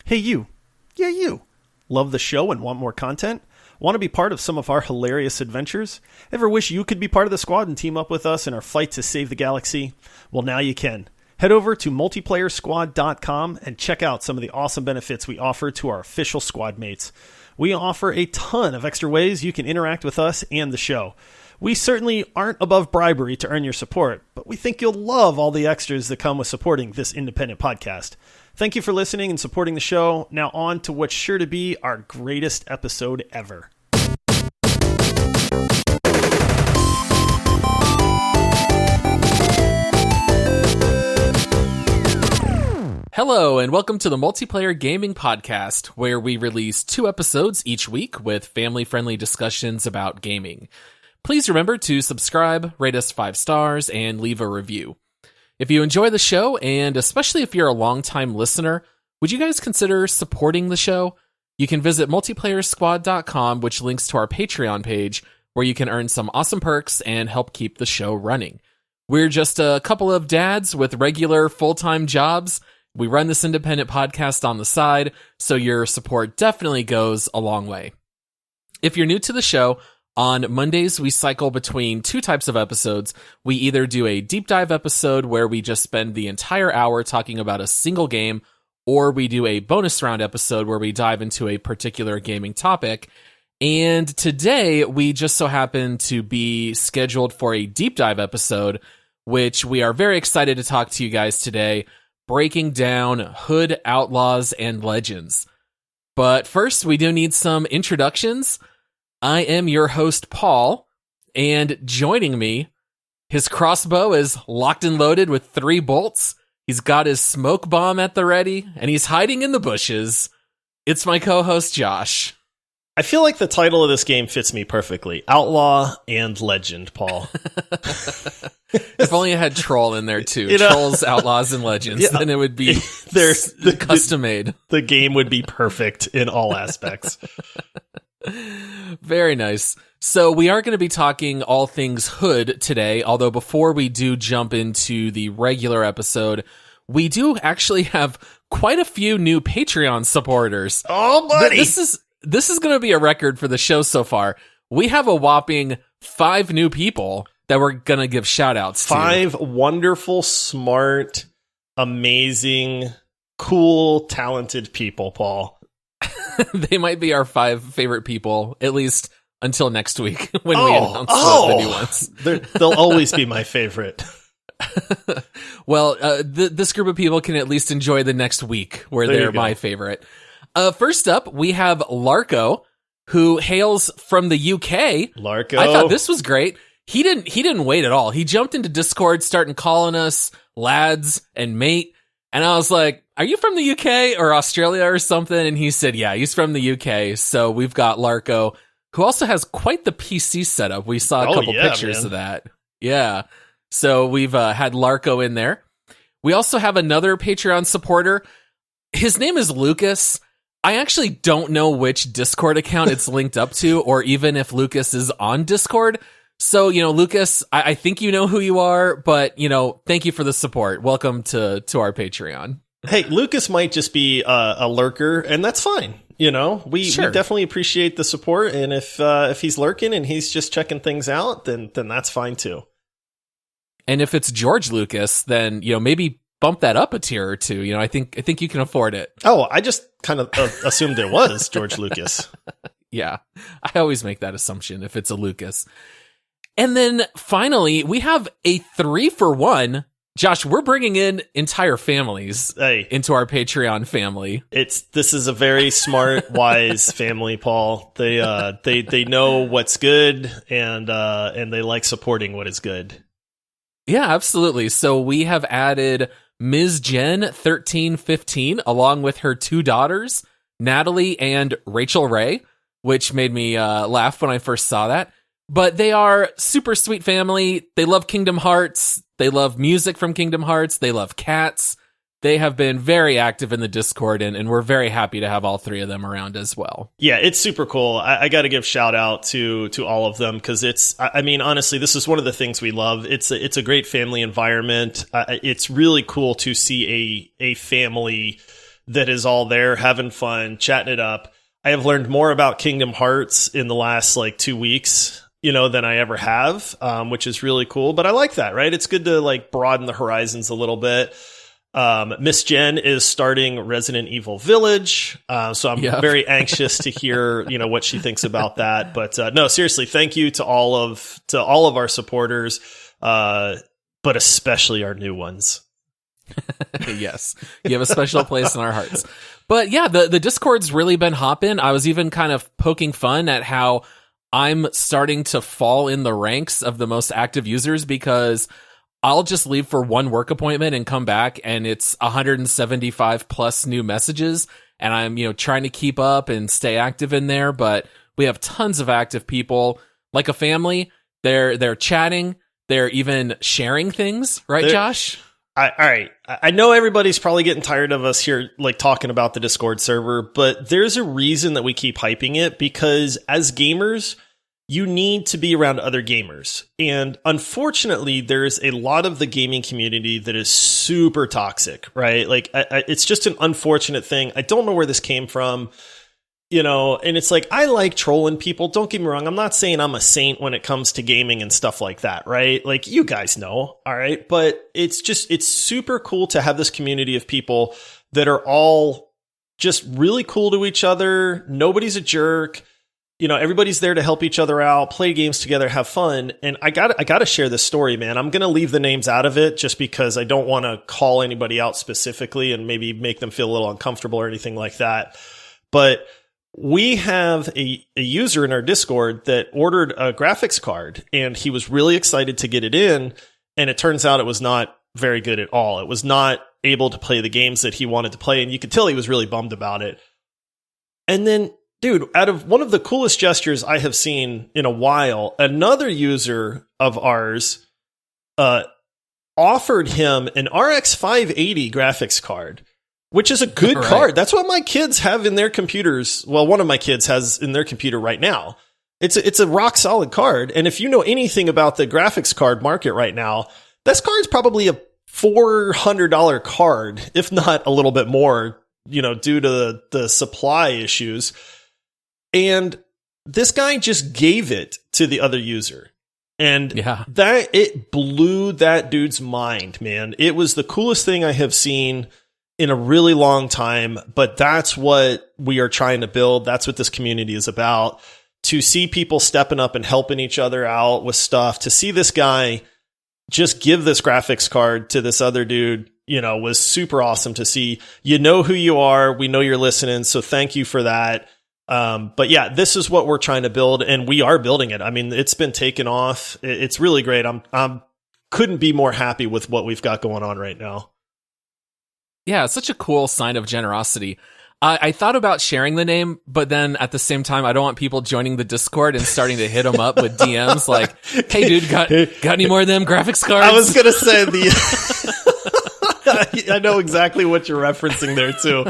Hey you. Yeah, you. Love the show and want more content? Want to be part of some of our hilarious adventures? Ever wish you could be part of the squad and team up with us in our fight to save the galaxy? Well, now you can. Head over to multiplayersquad.com and check out some of the awesome benefits we offer to our official squad mates. We offer a ton of extra ways you can interact with us and the show. We certainly aren't above bribery to earn your support, but we think you'll love all the extras that come with supporting this independent podcast. Thank you for listening and supporting the show. Now on to what's sure to be our greatest episode ever. Hello, and welcome to the Multiplayer Gaming Podcast, where we release 2 episodes each week with family-friendly discussions about gaming. Please remember to subscribe, rate us 5 stars, and leave a review. If you enjoy the show, and especially if you're a longtime listener, would you guys consider supporting the show? You can visit multiplayersquad.com, which links to our Patreon page, where you can earn some awesome perks and help keep the show running. We're just a couple of dads with regular full-time jobs. We run this independent podcast on the side, so your support definitely goes a long way. If you're new to the show, on Mondays we cycle between 2 types of episodes. We either do a deep dive episode where we just spend the entire hour talking about a single game, or we do a bonus round episode where we dive into a particular gaming topic. And today we just so happen to be scheduled for a deep dive episode, which we are very excited to talk to you guys today, breaking down Hood Outlaws and Legends. But first, we do need some introductions. I am your host, Paul, and joining me, his crossbow is locked and loaded with 3 bolts. He's got his smoke bomb at the ready, and he's hiding in the bushes. It's my co-host, Josh. I feel like the title of this game fits me perfectly. Outlaw and Legend, Paul. If only I had Troll in there too. Trolls, Outlaws, and Legends. Yeah, then it would be custom made. The game would be perfect in all aspects. Very nice. So we are going to be talking all things Hood today, although before we do jump into the regular episode, we do actually have quite a few new Patreon supporters. Oh, buddy! This is going to be a record for the show so far. We have a whopping 5 new people that we're going to give shout-outs to. 5 wonderful, smart, amazing, cool, talented people, Paul. They might be our 5 favorite people, at least until next week when we announce the new ones. They'll always be my favorite. Well, this group of people can at least enjoy the next week where they're my favorite. First up, we have Larko, who hails from the UK. Larko. I thought this was great. He didn't wait at all. He jumped into Discord, starting calling us lads and mate. And I was like, are you from the UK or Australia or something? And he said, yeah, he's from the UK. So we've got Larko, who also has quite the PC setup. We saw a couple pictures of that. Yeah. So we've had Larko in there. We also have another Patreon supporter. His name is Lucas. I actually don't know which Discord account it's linked up to, or even if Lucas is on Discord. So, Lucas, I think you know who you are, but, thank you for the support. Welcome to our Patreon. Hey, Lucas might just be a lurker, and that's fine. We definitely appreciate the support, and if he's lurking and he's just checking things out, then that's fine too. And if it's George Lucas, then, maybe bump that up a tier or 2. I think you can afford it. Oh, I just kind of assumed it was George Lucas. Yeah, I always make that assumption if it's a Lucas. And then finally, we have a 3-for-1. Josh, we're bringing in entire families into our Patreon family. This is a very smart, wise family, Paul. They know what's good and they like supporting what is good. Yeah, absolutely. So we have added Ms. Jen 1315 along with her 2 daughters, Natalie and Rachel Ray, which made me laugh when I first saw that. But they are super sweet family. They love Kingdom Hearts. They love music from Kingdom Hearts. They love cats. They have been very active in the Discord, and we're very happy to have all 3 of them around as well. Yeah, it's super cool. I got to give shout out to all of them because honestly, this is one of the things we love. It's a great family environment. It's really cool to see a family that is all there having fun, chatting it up. I have learned more about Kingdom Hearts in the last like 2 weeks, than I ever have, which is really cool. But I like that, right? It's good to like broaden the horizons a little bit. Miss Jen is starting Resident Evil Village, so I'm very anxious to hear what she thinks about that. But no, seriously, thank you to all of our supporters, but especially our new ones. Yes, you have a special place in our hearts. But yeah, the Discord's really been hopping. I was even kind of poking fun at how I'm starting to fall in the ranks of the most active users, because I'll just leave for one work appointment and come back and it's 175 plus new messages, and I'm, trying to keep up and stay active in there. But we have tons of active people, like a family. They're chatting. They're even sharing things, right, Josh? All right. I know everybody's probably getting tired of us here, like talking about the Discord server, but there's a reason that we keep hyping it, because as gamers, you need to be around other gamers. And unfortunately, there's a lot of the gaming community that is super toxic, right? Like, it's just an unfortunate thing. I don't know where this came from, and it's like, I like trolling people. Don't get me wrong. I'm not saying I'm a saint when it comes to gaming and stuff like that, right? Like, you guys know, all right? But it's super cool to have this community of people that are all just really cool to each other. Nobody's a jerk. Everybody's there to help each other out, play games together, have fun. And I got to share this story, man. I'm going to leave the names out of it just because I don't want to call anybody out specifically and maybe make them feel a little uncomfortable or anything like that. But we have a user in our Discord that ordered a graphics card, and he was really excited to get it in. And it turns out it was not very good at all. It was not able to play the games that he wanted to play. And you could tell he was really bummed about it. And then, dude, out of one of the coolest gestures I have seen in a while, another user of ours offered him an RX 580 graphics card, which is a good card. That's what my kids have in their computers. Well, one of my kids has in their computer right now. It's a rock solid card. And if you know anything about the graphics card market right now, this card's probably a $400 card, if not a little bit more, due to the supply issues. And this guy just gave it to the other user. And that it blew that dude's mind, man. It was the coolest thing I have seen in a really long time, but that's what we are trying to build. That's what this community is about. To see people stepping up and helping each other out with stuff, to see this guy just give this graphics card to this other dude, was super awesome to see. You know who you are. We know you're listening. So thank you for that. But yeah, this is what we're trying to build, and we are building it. I mean, it's been taken off. It's really great. I'm couldn't be more happy with what we've got going on right now. Yeah, it's such a cool sign of generosity. I thought about sharing the name, but then at the same time, I don't want people joining the Discord and starting to hit them up with DMs like, "Hey, dude, got any more of them graphics cards?" I was gonna say I know exactly what you're referencing there too.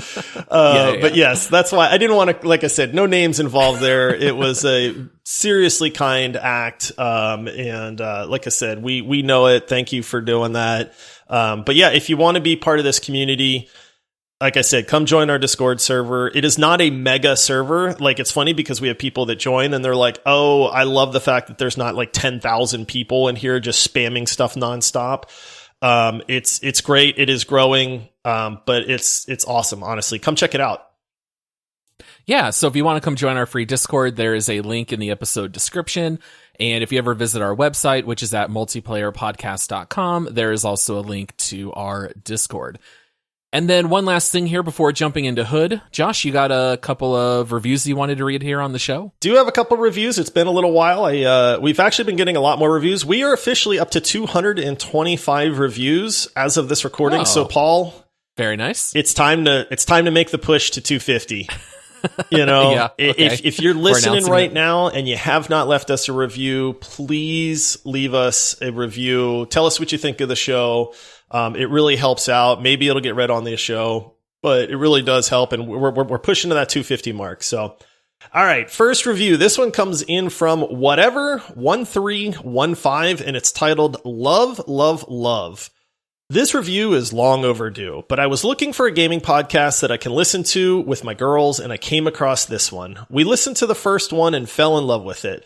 But yes, that's why I didn't want to, like I said, no names involved there. It was a seriously kind act. And like I said, we know it. Thank you for doing that. But yeah, if you want to be part of this community, like I said, come join our Discord server. It is not a mega server. Like, it's funny because we have people that join and they're like, "Oh, I love the fact that there's not like 10,000 people in here just spamming stuff nonstop." It's great. It is growing. But it's awesome. Honestly, come check it out. Yeah. So if you want to come join our free Discord, there is a link in the episode description. And if you ever visit our website, which is at multiplayerpodcast.com, there is also a link to our Discord. And then one last thing here before jumping into Hood. Josh, you got a couple of reviews you wanted to read here on the show? Do have a couple of reviews. It's been a little while. We've actually been getting a lot more reviews. We are officially up to 225 reviews as of this recording. Oh, so, Paul, very nice. It's time to make the push to 250. Yeah, okay. If you're listening right now and you have not left us a review, please leave us a review. Tell us what you think of the show. It really helps out. Maybe it'll get read on the show, but it really does help. And we're pushing to that 250 mark. So, all right. First review. This one comes in from whatever 1315, and it's titled Love, Love, Love. This review is long overdue, but I was looking for a gaming podcast that I can listen to with my girls, and I came across this one. We listened to the first one and fell in love with it.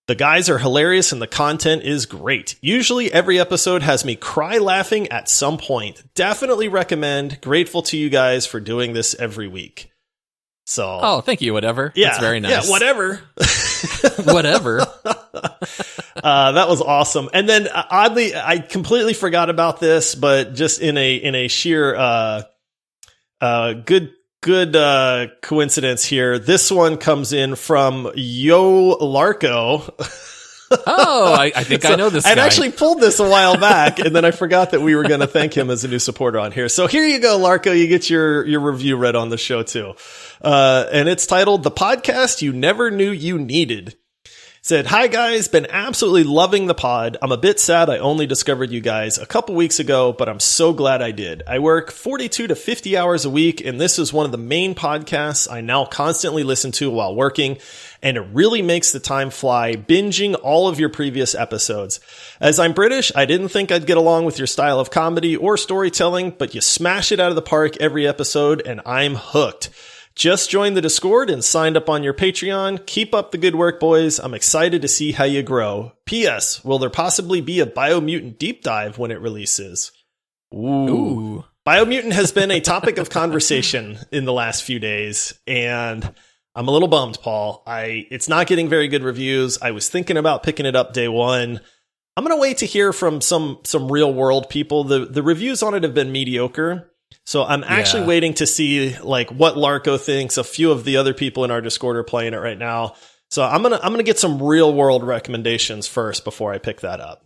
The guys are hilarious and the content is great. Usually every episode has me cry laughing at some point. Definitely recommend. Grateful to you guys for doing this every week. So, oh, thank you. Whatever. Yeah, that's very nice. Yeah, whatever. Whatever. That was awesome. And then oddly, I completely forgot about this, but just in a sheer good coincidence here, this one comes in from Yo Larko. Oh, I think I know this guy. I'd actually pulled this a while back, and then I forgot that we were going to thank him as a new supporter on here. So here you go, Larko. You get your review read on the show, too. And it's titled, The Podcast You Never Knew You Needed. Said, hi guys, been absolutely loving the pod. I'm a bit sad I only discovered you guys a couple weeks ago, but I'm so glad I did. I work 42 to 50 hours a week, and this is one of the main podcasts I now constantly listen to while working, and it really makes the time fly, binging all of your previous episodes. As I'm British, I didn't think I'd get along with your style of comedy or storytelling, but you smash it out of the park every episode, and I'm hooked. Just joined the Discord and signed up on your Patreon. Keep up the good work, boys. I'm excited to see how you grow. P.S. Will there possibly be a Biomutant deep dive when it releases? Ooh. Biomutant has been a topic of conversation in the last few days, and I'm a little bummed, Paul. It's not getting very good reviews. I was thinking about picking it up day one. I'm going to wait to hear from some real world people. The reviews on it have been mediocre. So I'm actually waiting to see like what Larko thinks. A few of the other people in our Discord are playing it right now. So I'm gonna get some real world recommendations first before I pick that up.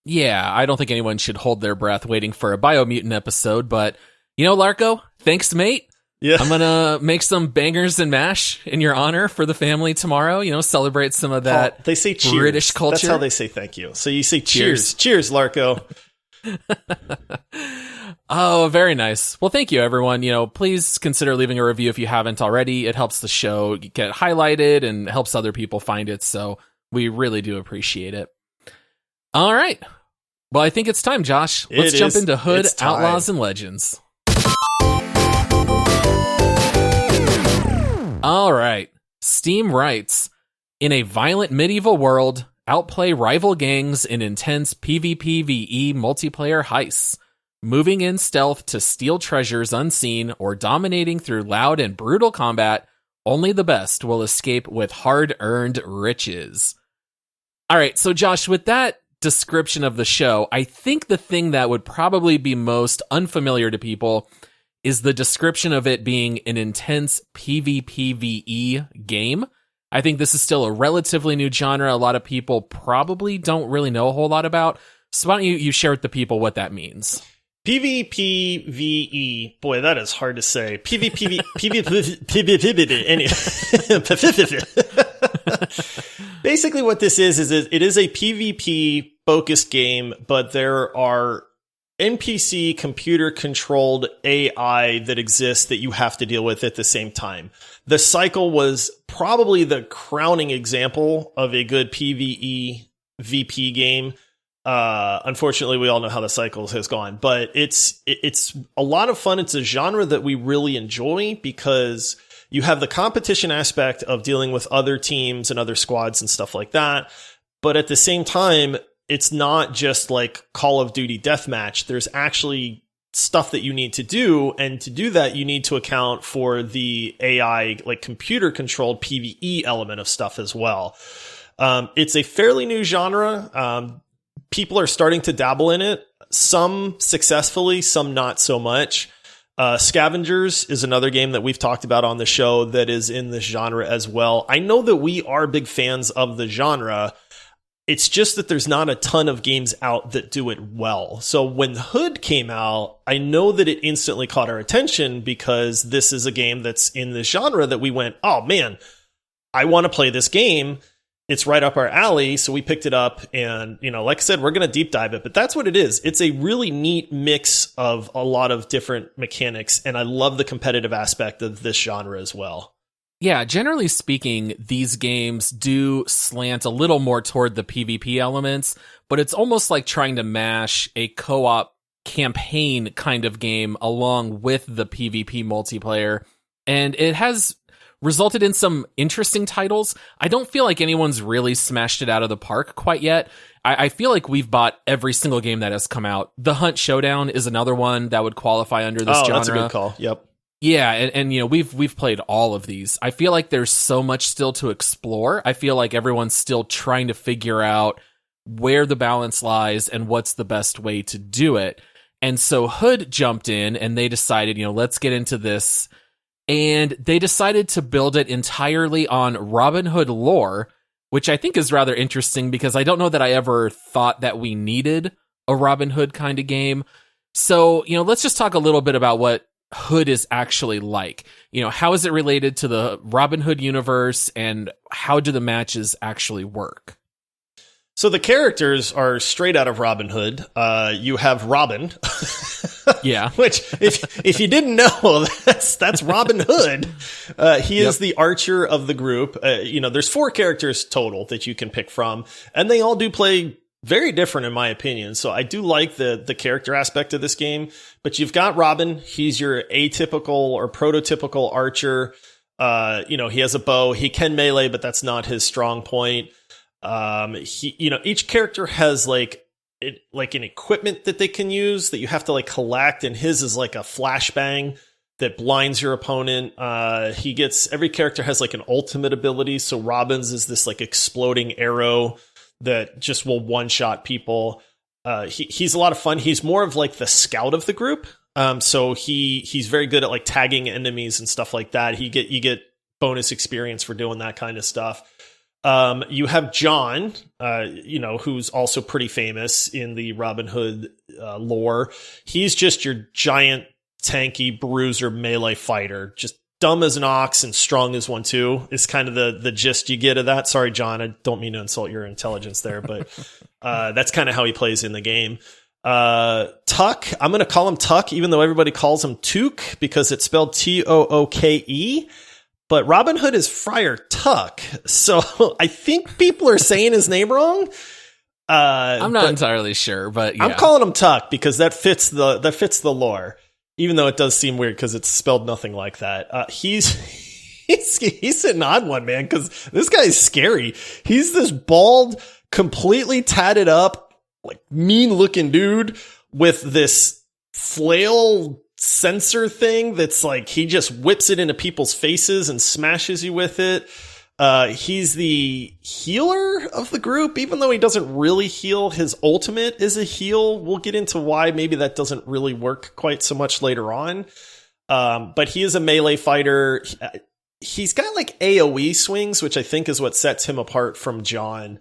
Yeah, I don't think anyone should hold their breath waiting for a Biomutant episode, but you know, Larko, thanks, mate. Yeah. I'm gonna make some bangers and mash in your honor for the family tomorrow. You know, celebrate some of that. Paul, they say cheers. British culture. That's how they say thank you. So you say cheers. Cheers, Larko. Oh, very nice. Well, thank you, everyone. You know, please consider leaving a review if you haven't already. It helps the show get highlighted and helps other people find it. So we really do appreciate it. All right. Well, I think it's time, Josh. Let's jump into Hood Outlaws and Legends. All right. Steam writes, in a violent medieval world, outplay rival gangs in intense PvPvE multiplayer heists. Moving in stealth to steal treasures unseen or dominating through loud and brutal combat, only the best will escape with hard-earned riches. All right, so Josh, with that description of the show, I think the thing that would probably be most unfamiliar to people is the description of it being an intense PvPvE game. I think this is still a relatively new genre a lot of people probably don't really know a whole lot about. So why don't you share with the people what that means? PvPvE. Boy, that is hard to say. PvPvE. Basically what this is it is a PvP focused game, but there are NPC computer controlled AI that exists that you have to deal with at the same time. The cycle was probably the crowning example of a good PvE VP game. Unfortunately, we all know how the cycles has gone, but it's a lot of fun. It's a genre that we really enjoy because you have the competition aspect of dealing with other teams and other squads and stuff like that. But at the same time, it's not just like Call of Duty Deathmatch. There's actually stuff that you need to do. And to do that, you need to account for the AI, like computer controlled PvE element of stuff as well. It's a fairly new genre. People are starting to dabble in it, some successfully, some not so much. Scavengers is another game that we've talked about on the show that is in this genre as well. I know that we are big fans of the genre. It's just that there's not a ton of games out that do it well. So when Hood came out, I know that it instantly caught our attention because this is a game that's in this genre that we went, oh man, I want to play this game. It's right up our alley, so we picked it up, and, you know, like I said, we're going to deep dive it, but that's what it is. It's a really neat mix of a lot of different mechanics, and I love the competitive aspect of this genre as well. Yeah, generally speaking, these games do slant a little more toward the PvP elements, but it's almost like trying to mash a co-op campaign kind of game along with the PvP multiplayer. And it has resulted in some interesting titles. I don't feel like anyone's really smashed it out of the park quite yet. I feel like we've bought every single game that has come out. The Hunt Showdown is another one that would qualify under this genre. That's a good call. Yep. Yeah, and you know, we've played all of these. I feel like there's so much still to explore. I feel like everyone's still trying to figure out where the balance lies and what's the best way to do it. And so Hood jumped in and they decided, you know, let's get into this. And they decided to build it entirely on Robin Hood lore, which I think is rather interesting because I don't know that I ever thought that we needed a Robin Hood kind of game. So, you know, let's just talk a little bit about what Hood is actually like. You know, how is it related to the Robin Hood universe and how do the matches actually work? So the characters are straight out of Robin Hood. You have Robin. Yeah. Which, if you didn't know, that's Robin Hood. He is the archer of the group. You know, there's 4 characters total that you can pick from, and they all do play very different in my opinion. So I do like the character aspect of this game. But you've got Robin. He's your atypical or prototypical archer. You know, he has a bow. He can melee, but that's not his strong point. You know, each character has like an equipment that they can use that you have to like collect, and his is like a flashbang that blinds your opponent. Every character has like an ultimate ability. So Robin's is this like exploding arrow that just will one-shot people. He's a lot of fun. He's more of like the scout of the group. So he's very good at like tagging enemies and stuff like that. You get bonus experience for doing that kind of stuff. You have John, you know, who's also pretty famous in the Robin Hood lore. He's just your giant, tanky bruiser melee fighter, just dumb as an ox and strong as one too. Is kind of the gist you get of that. Sorry, John, I don't mean to insult your intelligence there, but that's kind of how he plays in the game. Tuck, I'm going to call him Tuck, even though everybody calls him Tooke because it's spelled Tooke. But Robin Hood is Friar Tuck, so I think people are saying his name wrong. I'm not entirely sure, but yeah. I'm calling him Tuck because that fits the lore, even though it does seem weird because it's spelled nothing like that. He's an odd one, man, because this guy's scary. He's this bald, completely tatted up, like mean-looking dude with this flail sensor thing that's like he just whips it into people's faces and smashes you with it. He's the healer of the group, even though he doesn't really heal. His ultimate is a heal. We'll get into why maybe that doesn't really work quite so much later on. But he is a melee fighter. He's got like AoE swings, which I think is what sets him apart from John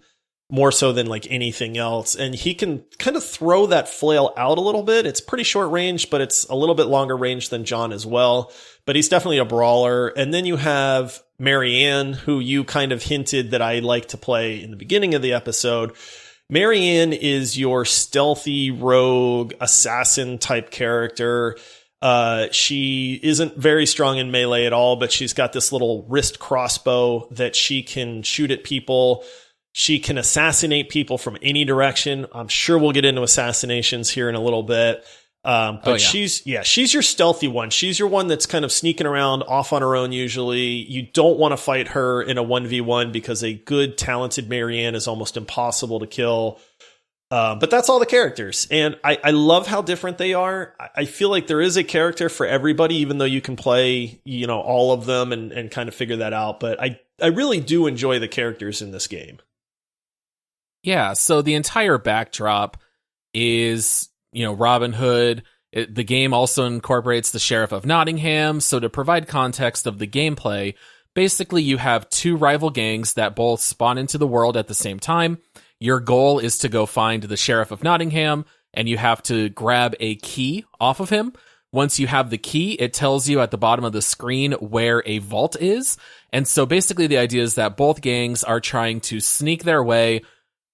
more so than like anything else. And he can kind of throw that flail out a little bit. It's pretty short range, but it's a little bit longer range than John as well. But he's definitely a brawler. And then you have Marianne, who you kind of hinted that I like to play in the beginning of the episode. Marianne is your stealthy rogue assassin type character. She isn't very strong in melee at all, but she's got this little wrist crossbow that she can shoot at people. She can assassinate people from any direction. I'm sure we'll get into assassinations here in a little bit. But she's your stealthy one. She's your one that's kind of sneaking around off on her own usually. You don't want to fight her in a 1v1 because a good, talented Marianne is almost impossible to kill. But that's all the characters. And I love how different they are. I feel like there is a character for everybody, even though you can play, you know, all of them and kind of figure that out. But I really do enjoy the characters in this game. Yeah, so the entire backdrop is, you know, Robin Hood. The game also incorporates the Sheriff of Nottingham. So to provide context of the gameplay, basically you have 2 rival gangs that both spawn into the world at the same time. Your goal is to go find the Sheriff of Nottingham, and you have to grab a key off of him. Once you have the key, it tells you at the bottom of the screen where a vault is. And so basically the idea is that both gangs are trying to sneak their way,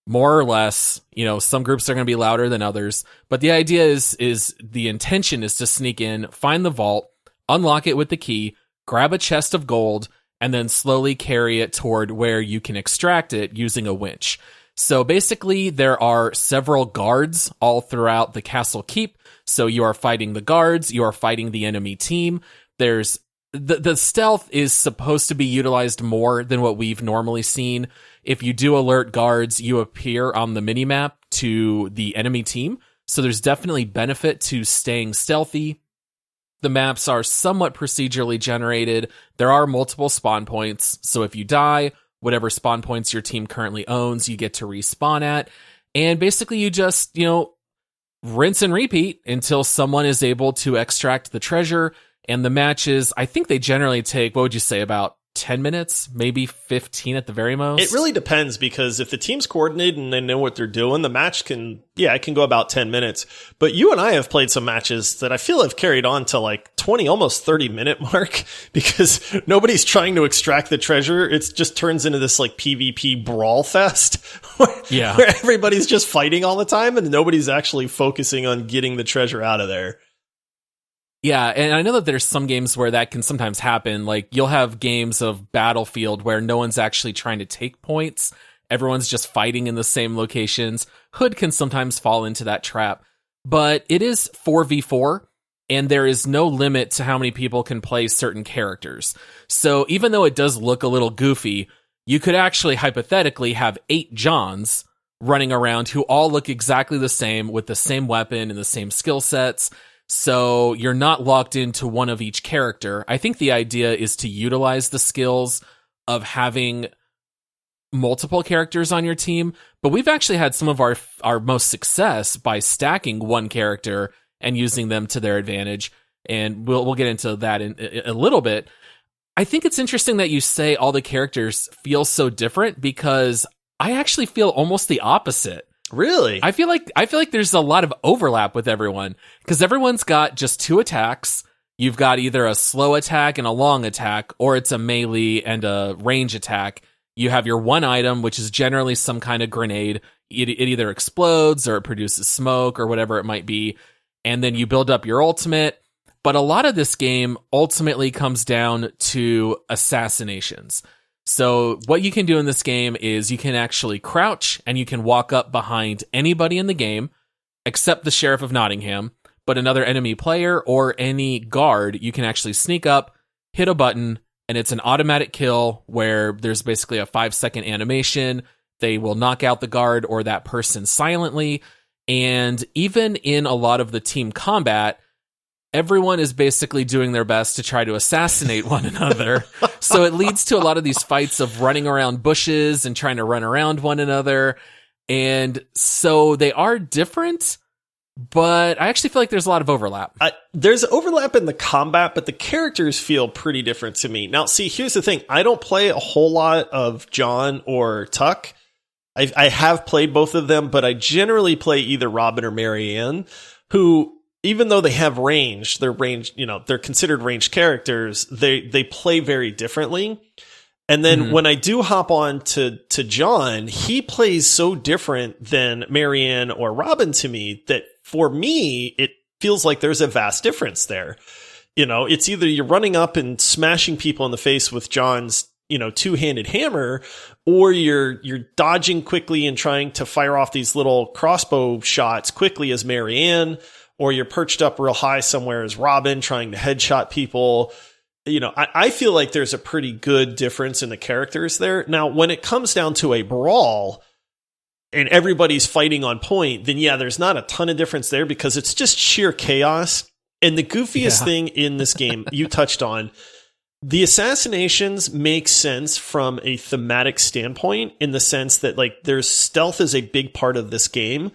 more or less. You know, some groups are going to be louder than others, but the idea is the intention is to sneak in, find the vault, unlock it with the key, grab a chest of gold, and then slowly carry it toward where you can extract it using a winch. So basically there are several guards all throughout the castle keep. So you are fighting the guards, you are fighting the enemy team. There's the stealth is supposed to be utilized more than what we've normally seen. If you do alert guards, you appear on the minimap to the enemy team. So there's definitely benefit to staying stealthy. The maps are somewhat procedurally generated. There are multiple spawn points. So if you die, whatever spawn points your team currently owns, you get to respawn at. And basically you just, rinse and repeat until someone is able to extract the treasure. And the matches, I think they generally take, what would you say, about 10 minutes, maybe 15 at the very most? It really depends, because if the team's coordinated and they know what they're doing, the match it can go about 10 minutes. But you and I have played some matches that I feel have carried on to like 20, almost 30-minute mark, because nobody's trying to extract the treasure. It just turns into this like PvP brawl fest where everybody's just fighting all the time and nobody's actually focusing on getting the treasure out of there. Yeah, and I know that there's some games where that can sometimes happen. Like, you'll have games of Battlefield where no one's actually trying to take points. Everyone's just fighting in the same locations. Hood can sometimes fall into that trap. But it is 4v4, and there is no limit to how many people can play certain characters. So even though it does look a little goofy, you could actually hypothetically have 8 Johns running around who all look exactly the same with the same weapon and the same skill sets. So you're not locked into one of each character. I think the idea is to utilize the skills of having multiple characters on your team, but we've actually had some of our most success by stacking one character and using them to their advantage, and we'll get into that in a little bit. I think it's interesting that you say all the characters feel so different, because I actually feel almost the opposite. Really? I feel like there's a lot of overlap with everyone, because everyone's got just 2 attacks. You've got either a slow attack and a long attack, or it's a melee and a range attack. You have your one item, which is generally some kind of grenade. It either explodes or it produces smoke or whatever it might be. And then you build up your ultimate. But a lot of this game ultimately comes down to assassinations. So what you can do in this game is you can actually crouch and you can walk up behind anybody in the game, except the Sheriff of Nottingham, but another enemy player or any guard. You can actually sneak up, hit a button, and it's an automatic kill where there's basically a 5-second animation. They will knock out the guard or that person silently. And even in a lot of the team combat, everyone is basically doing their best to try to assassinate one another. So it leads to a lot of these fights of running around bushes and trying to run around one another. And so they are different, but I actually feel like there's a lot of overlap. There's overlap in the combat, but the characters feel pretty different to me. Now, see, here's the thing. I don't play a whole lot of John or Tooke. I have played both of them, but I generally play either Robin or Marianne, who, even though they have range, they're considered ranged characters, they play very differently. And then when I do hop on to John, he plays so different than Marianne or Robin to me that for me, it feels like there's a vast difference there. It's either you're running up and smashing people in the face with John's, two-handed hammer, or you're dodging quickly and trying to fire off these little crossbow shots quickly as Marianne, or you're perched up real high somewhere as Robin trying to headshot people. I feel like there's a pretty good difference in the characters there. Now, when it comes down to a brawl and everybody's fighting on point, then yeah, there's not a ton of difference there, because it's just sheer chaos. And the goofiest thing in this game you touched on, the assassinations make sense from a thematic standpoint, in the sense that there's stealth is a big part of this game.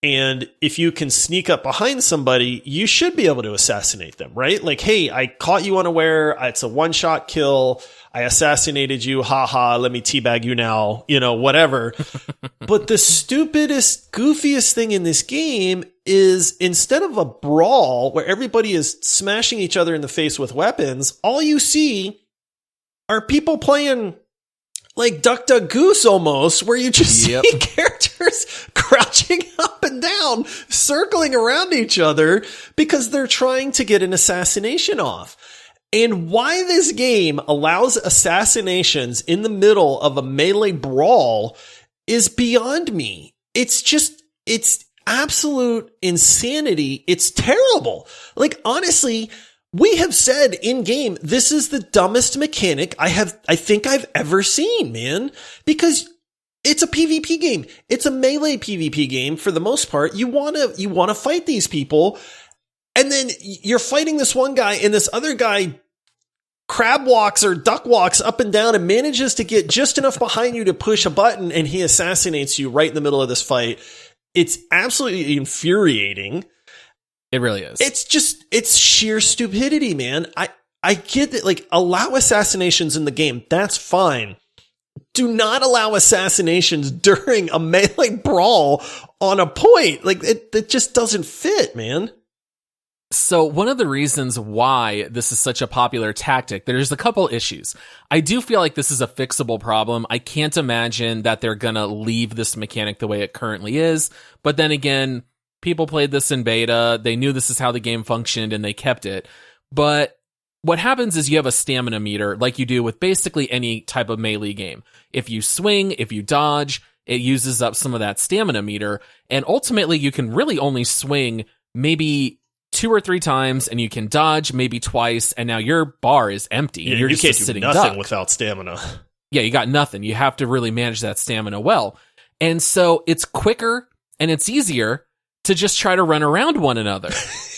And if you can sneak up behind somebody, you should be able to assassinate them, right? Like, hey, I caught you unaware. It's a one-shot kill. I assassinated you. Ha, let me teabag you now, whatever. But the stupidest, goofiest thing in this game is, instead of a brawl where everybody is smashing each other in the face with weapons, all you see are people playing like Duck Duck Goose almost, where you just see characters crouching up and down, circling around each other because they're trying to get an assassination off. And why this game allows assassinations in the middle of a melee brawl is beyond me. absolute insanity. It's terrible. Like, honestly, we have said in game, this is the dumbest mechanic I think I've ever seen, man, because it's a PvP game. It's a melee PvP game for the most part. You want to fight these people, and then you're fighting this one guy, and this other guy crab walks or duck walks up and down and manages to get just enough behind you to push a button, and he assassinates you right in the middle of this fight. It's absolutely infuriating. It really is. It's sheer stupidity, man. I get that, like, allow assassinations in the game. That's fine. Do not allow assassinations during a melee brawl on a point. Like, it just doesn't fit, man. So one of the reasons why this is such a popular tactic, there's a couple issues. I do feel like this is a fixable problem. I can't imagine that they're going to leave this mechanic the way it currently is. But then again, people played this in beta. They knew this is how the game functioned and they kept it. But what happens is you have a stamina meter like you do with basically any type of melee game. If you swing, if you dodge, it uses up some of that stamina meter. And ultimately, you can really only swing maybe 2 or 3 times, and you can dodge maybe twice, and now your bar is empty. Yeah, You're you just can't a do sitting nothing duck. without stamina. Yeah, you got nothing. You have to really manage that stamina well. And so it's quicker and it's easier to just try to run around one another.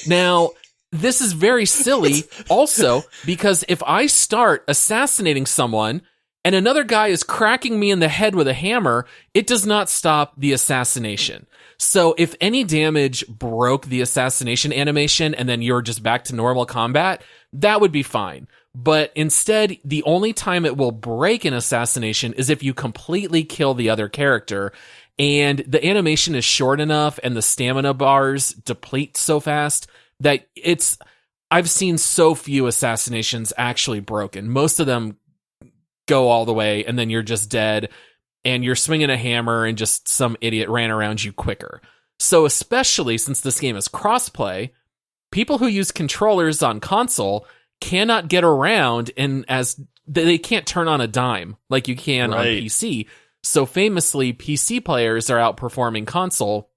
Now, this is very silly also, because if I start assassinating someone and another guy is cracking me in the head with a hammer, it does not stop the assassination. So if any damage broke the assassination animation and then you're just back to normal combat, that would be fine. But instead, the only time it will break an assassination is if you completely kill the other character. And the animation is short enough and the stamina bars deplete so fast that I've seen so few assassinations actually broken. Most of them go all the way and then you're just dead and you're swinging a hammer and just some idiot ran around you quicker. So especially since this game is crossplay, people who use controllers on console cannot get around, and as they can't turn on a dime like you can on PC. So famously, PC players are outperforming console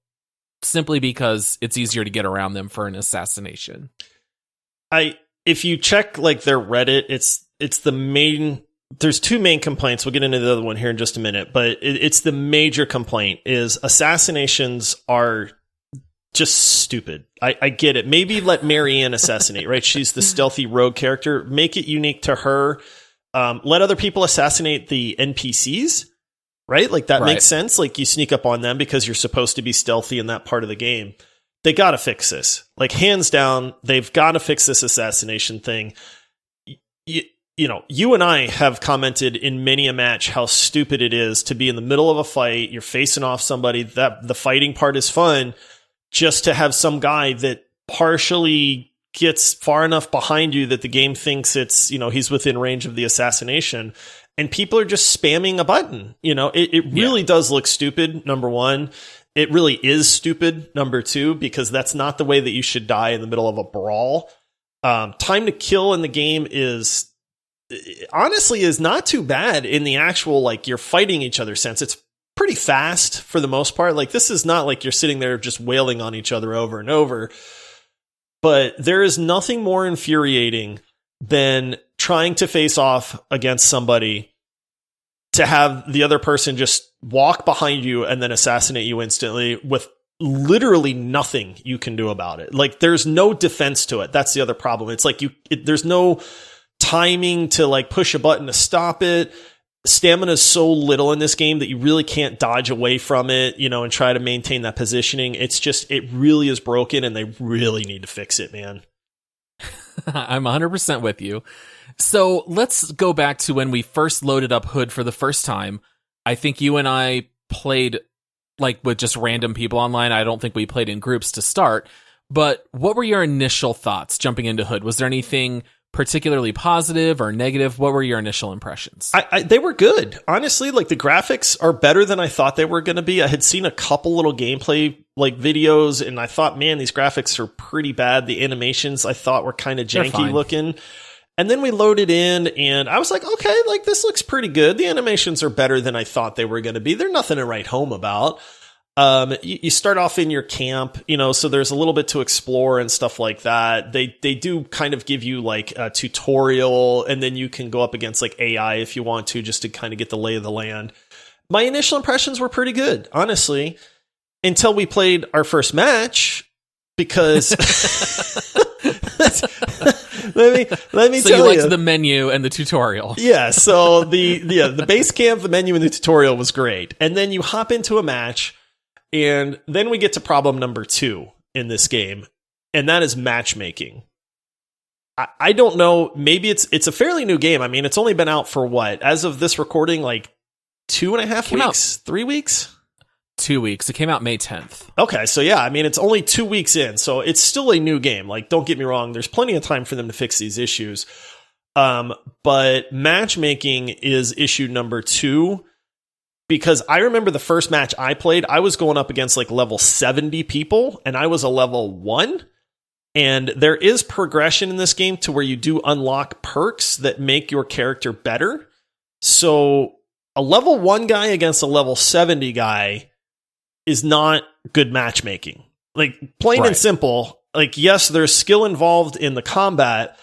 simply because it's easier to get around them for an assassination. If you check like their Reddit, it's the main. There's 2 main complaints. We'll get into the other one here in just a minute, but it's the major complaint is assassinations are just stupid. I get it. Maybe let Marianne assassinate, right? She's the stealthy rogue character. Make it unique to her. Let other people assassinate the NPCs, right? Like that makes sense. Like you sneak up on them because you're supposed to be stealthy in that part of the game. They got to fix this. Like hands down, they've got to fix this assassination thing. You know, you and I have commented in many a match how stupid it is to be in the middle of a fight. You're facing off somebody, that the fighting part is fun, just to have some guy that partially gets far enough behind you that the game thinks it's, you know, he's within range of the assassination, and people are just spamming a button. You know, it really does look stupid, number one. It really is stupid, number two, because that's not the way that you should die in the middle of a brawl. Time to kill in the game is not too bad in the actual, like, you're fighting each other sense. It's pretty fast for the most part. Like, this is not like you're sitting there just wailing on each other over and over. But there is nothing more infuriating than trying to face off against somebody to have the other person just walk behind you and then assassinate you instantly with literally nothing you can do about it. Like, there's no defense to it. That's the other problem. It's like there's no timing to like push a button to stop it. Stamina is so little in this game that you really can't dodge away from it, you know, and try to maintain that positioning. It's just, it really is broken and they really need to fix it, man. I'm 100% with you. So let's go back to when we first loaded up Hood for the first time. I think you and I played like with just random people online. I don't think we played in groups to start, but what were your initial thoughts jumping into Hood? Was there anything particularly positive or negative? What were your initial impressions? They were good. Honestly, like the graphics are better than I thought they were going to be. I had seen a couple little gameplay like videos and I thought, man, these graphics are pretty bad. The animations I thought were kind of janky looking. And then we loaded in and I was like, okay, like this looks pretty good. The animations are better than I thought they were going to be. They're nothing to write home about. You start off in your camp, so there's a little bit to explore and stuff like that. They do kind of give you like a tutorial, and then you can go up against like AI if you want to, just to kind of get the lay of the land. My initial impressions were pretty good, honestly, until we played our first match, because let me tell you. So you liked the menu and the tutorial. Yeah, so the base camp, the menu, and the tutorial was great. And then you hop into a match, and then we get to problem number 2 in this game, and that is matchmaking. I don't know, maybe it's a fairly new game. I mean, it's only been out for what? As of this recording, like 2.5 weeks? 3 weeks? 2 weeks. It came out May 10th. Okay, so yeah, I mean, it's only 2 weeks in, so it's still a new game. Like, don't get me wrong, there's plenty of time for them to fix these issues. But matchmaking is issue number 2, because I remember the first match I played, I was going up against like level 70 people, and I was a level 1. And there is progression in this game to where you do unlock perks that make your character better. So a level 1 guy against a level 70 guy is not good matchmaking. Like, plain and simple, like, yes, there's skill involved in the combat,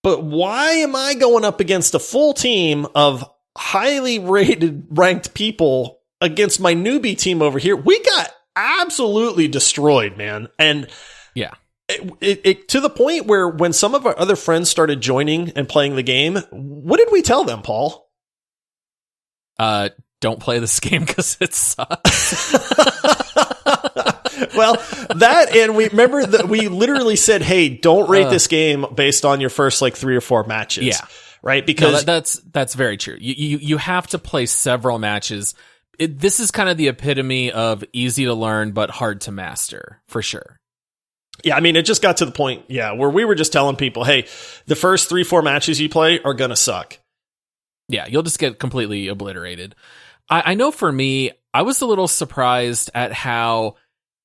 but why am I going up against a full team of highly ranked people against my newbie team over here? We got absolutely destroyed, man. And yeah, it to the point where when some of our other friends started joining and playing the game, what did we tell them, Paul? Don't play this game because it sucks. Well, that, and we remember that we literally said, hey, don't rate this game based on your first like 3 or 4 matches. Yeah. Right? Because that's very true. You have to play several matches. This is kind of the epitome of easy to learn but hard to master, for sure. Yeah, I mean, it just got to the point, where we were just telling people, hey, the first 3-4 matches you play are going to suck. Yeah, you'll just get completely obliterated. I know for me, I was a little surprised at how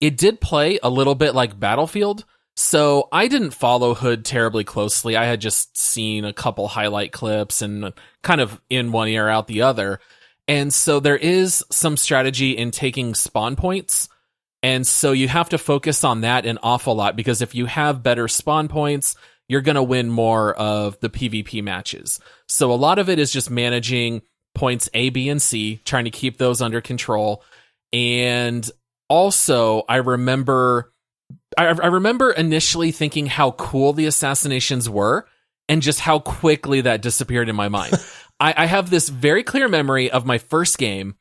it did play a little bit like Battlefield. So I didn't follow Hood terribly closely. I had just seen a couple highlight clips and kind of in one ear out the other. And so there is some strategy in taking spawn points. And so you have to focus on that an awful lot, because if you have better spawn points, you're going to win more of the PvP matches. So a lot of it is just managing points A, B, and C, trying to keep those under control. And also, I remember initially thinking how cool the Assassinations were, and just how quickly that disappeared in my mind. I have this very clear memory of my first game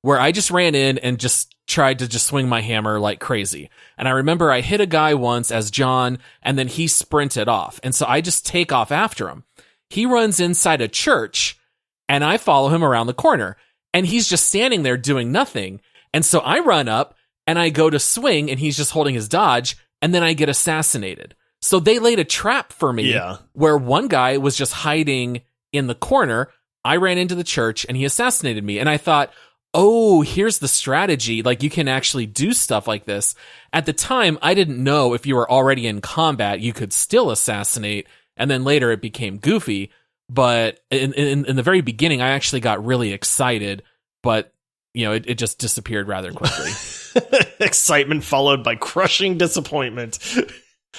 where I just ran in and just tried to just swing my hammer like crazy. And I remember I hit a guy once as John, and then he sprinted off. And so I just take off after him. He runs inside a church, and I follow him around the corner, and he's just standing there doing nothing. And so I run up and I go to swing, and he's just holding his dodge, and then I get assassinated. So they laid a trap for me where one guy was just hiding in the corner. I ran into the church and he assassinated me. And I thought, oh, here's the strategy. Like, you can actually do stuff like this. At the time, I didn't know if you were already in combat, you could still assassinate. And then later it became goofy. But in the very beginning, I actually got really excited, but it just disappeared rather quickly. Excitement followed by crushing disappointment.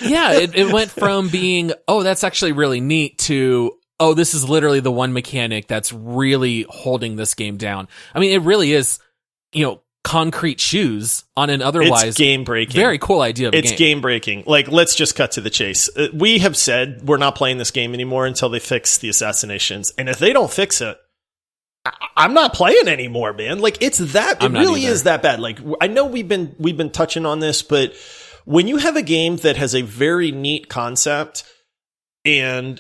Yeah, it went from being, oh, that's actually really neat, to, oh, this is literally the one mechanic that's really holding this game down. I mean, it really is, concrete shoes on an otherwise game breaking, very cool idea of a game. It's game breaking. Like, let's just cut to the chase. We have said we're not playing this game anymore until they fix the Assassinations. And if they don't fix it, I'm not playing anymore, man. Like, it's that, it really is that bad. Like, I know we've been touching on this, but when you have a game that has a very neat concept and,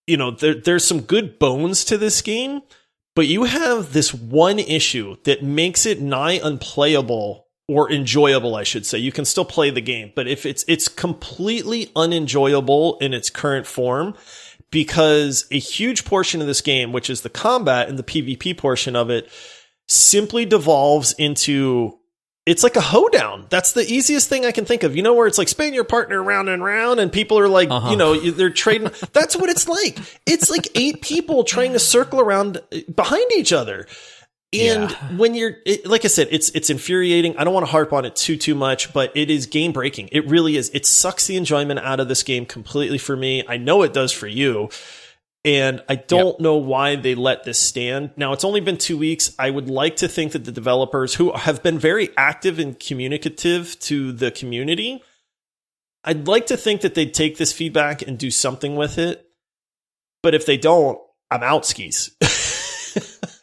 there's some good bones to this game, but you have this one issue that makes it nigh unplayable, or enjoyable, I should say. You can still play the game, but if it's completely unenjoyable in its current form, because a huge portion of this game, which is the combat and the PvP portion of it, simply devolves into, it's like a hoedown. That's the easiest thing I can think of. Where it's like, spin your partner round and round, and people are like, they're trading. That's what it's like. It's like 8 people trying to circle around behind each other. And when like I said, it's infuriating. I don't want to harp on it too much, but it is game breaking. It really is. It sucks the enjoyment out of this game completely for me. I know it does for you. And I don't know why they let this stand. Now, it's only been 2 weeks. I would like to think that the developers, who have been very active and communicative to the community, I'd like to think that they'd take this feedback and do something with it. But if they don't, I'm out skis.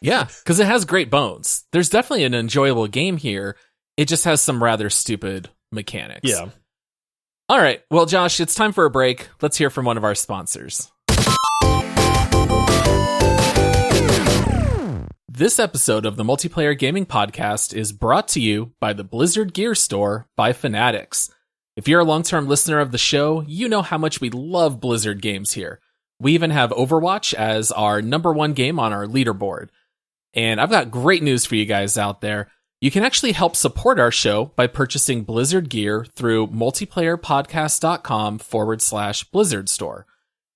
Yeah, because it has great bones. There's definitely an enjoyable game here. It just has some rather stupid mechanics. Yeah. All right. Well, Josh, it's time for a break. Let's hear from one of our sponsors. This episode of the Multiplayer Gaming Podcast is brought to you by the Blizzard Gear Store by Fanatics. If you're a long-term listener of the show, you know how much we love Blizzard games here. We even have Overwatch as our number one game on our leaderboard. And I've got great news for you guys out there. You can actually help support our show by purchasing Blizzard gear through multiplayerpodcast.com/Blizzard store.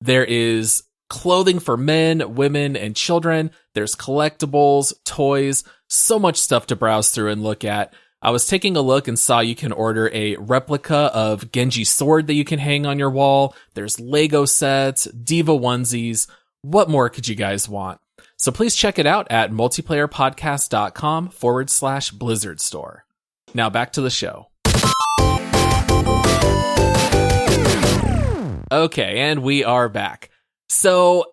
There is clothing for men, women, and children. There's collectibles, toys, so much stuff to browse through and look at. I was taking a look and saw you can order a replica of Genji's sword that you can hang on your wall. There's Lego sets, Diva onesies. What more could you guys want? So please check it out at multiplayerpodcast.com/Blizzard store. Now back to the show. Okay, and we are back. So,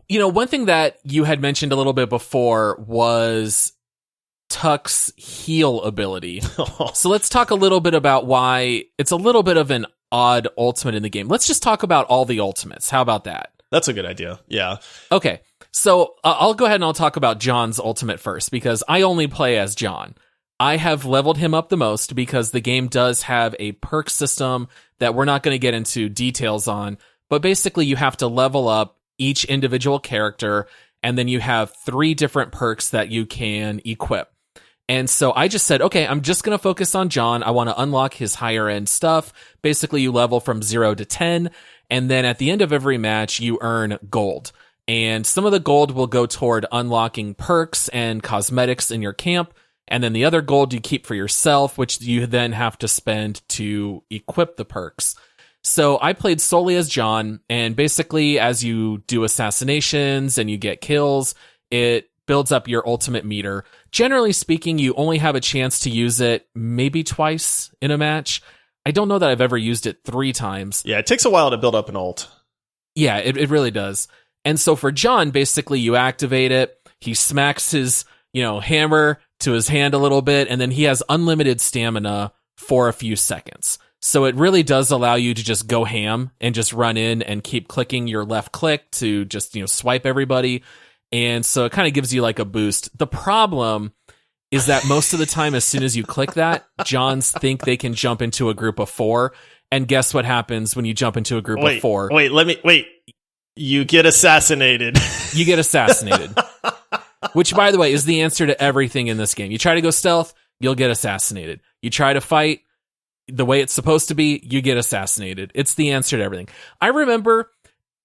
one thing that you had mentioned a little bit before was Tooke's heal ability. So let's talk a little bit about why it's a little bit of an odd ultimate in the game. Let's just talk about all the ultimates. How about that? That's a good idea. Yeah. Okay. So I'll go ahead and I'll talk about John's ultimate first because I only play as John. I have leveled him up the most because the game does have a perk system that we're not going to get into details on, but basically you have to level up each individual character and then you have 3 different perks that you can equip. And so I just said, okay, I'm just going to focus on John. I want to unlock his higher end stuff. Basically you level from 0 to 10. And then at the end of every match, you earn gold. And some of the gold will go toward unlocking perks and cosmetics in your camp. And then the other gold you keep for yourself, which you then have to spend to equip the perks. So I played solely as John. And basically, as you do assassinations and you get kills, it builds up your ultimate meter. Generally speaking, you only have a chance to use it maybe twice in a match. I don't know that I've ever used it 3 times. Yeah, it takes a while to build up an ult. Yeah, it really does. And so for John, basically you activate it, he smacks his, hammer to his hand a little bit, and then he has unlimited stamina for a few seconds. So it really does allow you to just go ham and just run in and keep clicking your left click to just, swipe everybody. And so it kind of gives you like a boost. The problem is that most of the time, as soon as you click that, Johns think they can jump into a group of 4. And guess what happens when you jump into a group of 4? Wait. You get assassinated. You get assassinated. Which, by the way, is the answer to everything in this game. You try to go stealth, you'll get assassinated. You try to fight the way it's supposed to be, you get assassinated. It's the answer to everything. I remember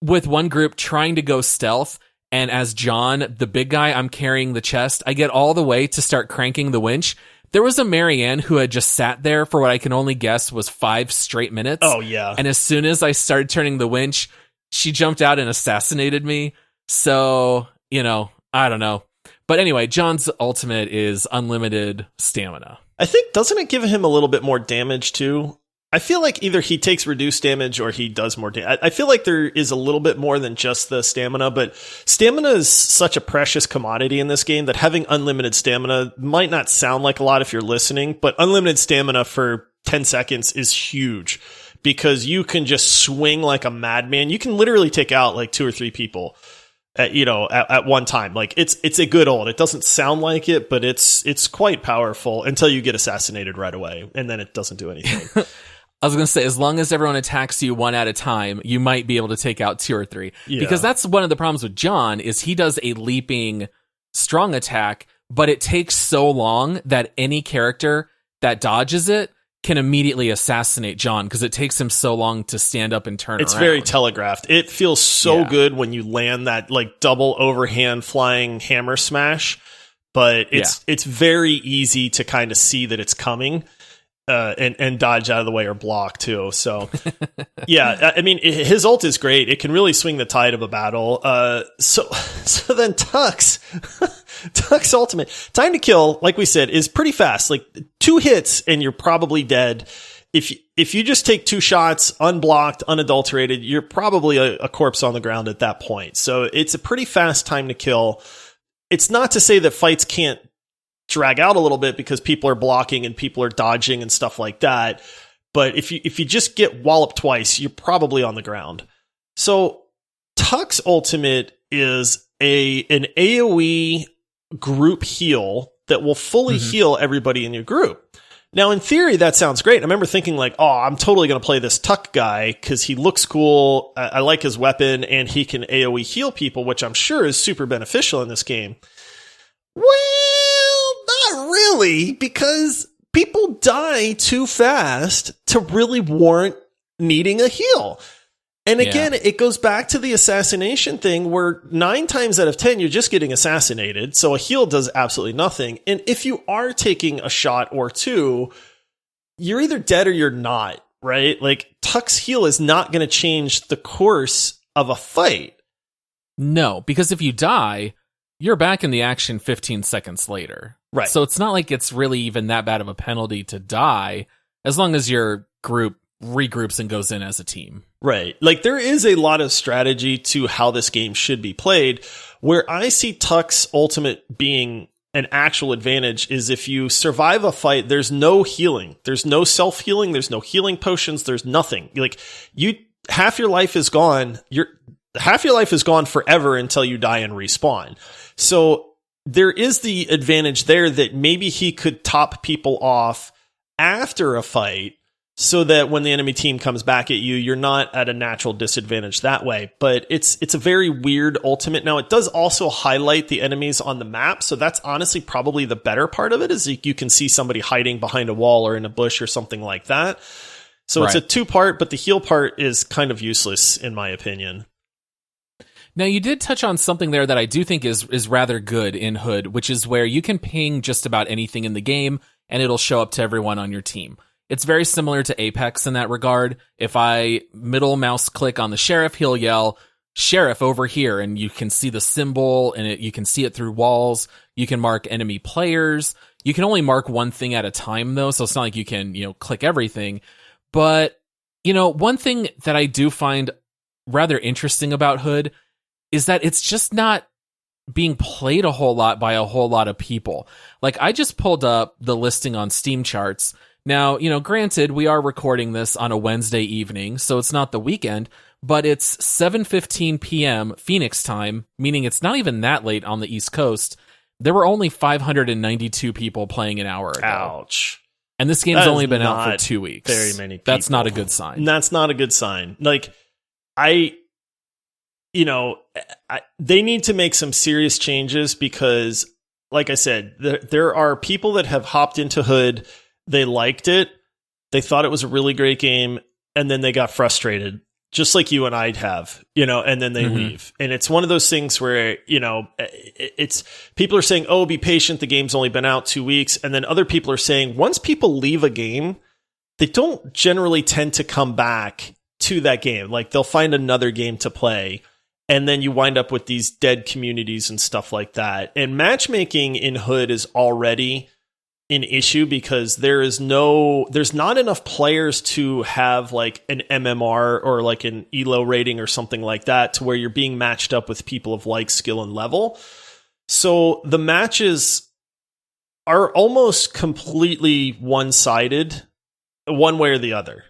with one group trying to go stealth, and as John, the big guy, I'm carrying the chest. I get all the way to start cranking the winch. There was a Marianne who had just sat there for what I can only guess was 5 straight minutes. Oh, yeah. And as soon as I started turning the winch, she jumped out and assassinated me. So, I don't know. But anyway, John's ultimate is unlimited stamina. I think, doesn't it give him a little bit more damage too? I feel like either he takes reduced damage or he does more damage. I feel like there is a little bit more than just the stamina, but stamina is such a precious commodity in this game that having unlimited stamina might not sound like a lot if you're listening, but unlimited stamina for 10 seconds is huge because you can just swing like a madman. You can literally take out like 2 or 3 people at one time. Like it's a good ult. It doesn't sound like it, but it's quite powerful until you get assassinated right away, and then it doesn't do anything. I was going to say, as long as everyone attacks you one at a time, you might be able to take out 2 or 3. Yeah. Because that's one of the problems with John is he does a leaping strong attack, but it takes so long that any character that dodges it can immediately assassinate John because it takes him so long to stand up and turn around. It's very telegraphed. It feels so good when you land that like double overhand flying hammer smash. but it's very easy to kind of see that it's coming. And dodge out of the way or block too. So yeah, I mean, his ult is great. It can really swing the tide of a battle. So then Tooke's ultimate time to kill, like we said, is pretty fast. Like 2 hits and you're probably dead. If you just take 2 shots, unblocked, unadulterated, you're probably a corpse on the ground at that point. So it's a pretty fast time to kill. It's not to say that fights can't drag out a little bit because people are blocking and people are dodging and stuff like that. But if you just get walloped twice, you're probably on the ground. So Tooke's ultimate is an AoE group heal that will fully heal everybody in your group. Now, in theory, that sounds great. I remember thinking like, oh, I'm totally going to play this Tooke guy because he looks cool. I like his weapon and he can AoE heal people, which I'm sure is super beneficial in this game. Well, not really, because people die too fast to really warrant needing a heal. And again, it goes back to the assassination thing where 9 times out of 10, you're just getting assassinated. So a heal does absolutely nothing. And if you are taking a shot or 2, you're either dead or you're not, right? Like Tooke's heal is not going to change the course of a fight. No, because if you die, you're back in the action 15 seconds later. Right. So it's not like it's really even that bad of a penalty to die, as long as your group regroups and goes in as a team. Right. Like there is a lot of strategy to how this game should be played. Where I see Tooke's ultimate being an actual advantage is if you survive a fight, there's no healing. There's no self-healing. There's no healing potions. There's nothing. Like half your life is gone. Half your life is gone forever until you die and respawn. So there is the advantage there that maybe he could top people off after a fight so that when the enemy team comes back at you, you're not at a natural disadvantage that way. But it's a very weird ultimate. Now, it does also highlight the enemies on the map. So that's honestly probably the better part of it is you can see somebody hiding behind a wall or in a bush or something like that. So It's a 2-part, but the heal part is kind of useless in my opinion. Now, you did touch on something there that I do think is rather good in Hood, which is where you can ping just about anything in the game, and it'll show up to everyone on your team. It's very similar to Apex in that regard. If I middle mouse click on the sheriff, he'll yell, "Sheriff over here," and you can see the symbol, and you can see it through walls. You can mark enemy players. You can only mark one thing at a time, though, so it's not like you can, click everything. But, one thing that I do find rather interesting about Hood is that it's just not being played a whole lot by a whole lot of people. Like, I just pulled up the listing on Steam charts. Now, granted, we are recording this on a Wednesday evening, so it's not the weekend, but it's 7:15 p.m. Phoenix time, meaning it's not even that late on the East Coast. There were only 592 people playing an hour ago. Ouch. And this game's only been out for 2 weeks. Very many people. That's not a good sign. That's not a good sign. Like, they need to make some serious changes because, like I said, there are people that have hopped into Hood. They liked it. They thought it was a really great game. And then they got frustrated, just like you and I have, and then they leave. And it's one of those things where, it's people are saying, oh, be patient. The game's only been out 2 weeks. And then other people are saying once people leave a game, they don't generally tend to come back to that game. Like they'll find another game to play. And then you wind up with these dead communities and stuff like that. And matchmaking in Hood is already an issue because there's not enough players to have like an MMR or like an ELO rating or something like that to where you're being matched up with people of like skill and level. So the matches are almost completely one-sided, one way or the other.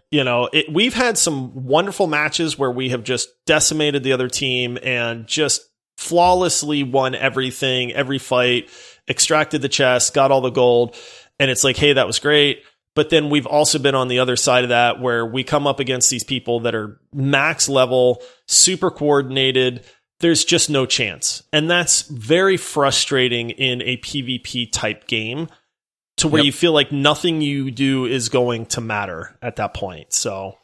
We've had some wonderful matches where we have just decimated the other team and just flawlessly won everything, every fight, extracted the chest, got all the gold. And it's like, hey, that was great. But then we've also been on the other side of that where we come up against these people that are max level, super coordinated. There's just no chance. And that's very frustrating in a PvP type game to where you feel like nothing you do is going to matter at that point. So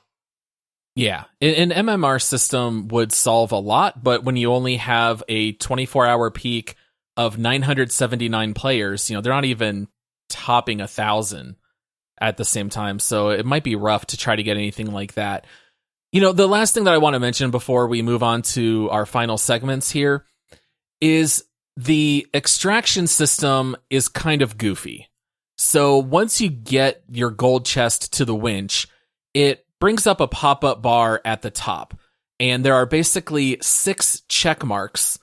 yeah, an MMR system would solve a lot, but when you only have a 24-hour peak of 979 players, they're not even topping 1,000 at the same time. So it might be rough to try to get anything like that. The last thing that I want to mention before we move on to our final segments here is the extraction system is kind of goofy. So once you get your gold chest to the winch, it brings up a pop-up bar at the top. And there are basically 6 check marks.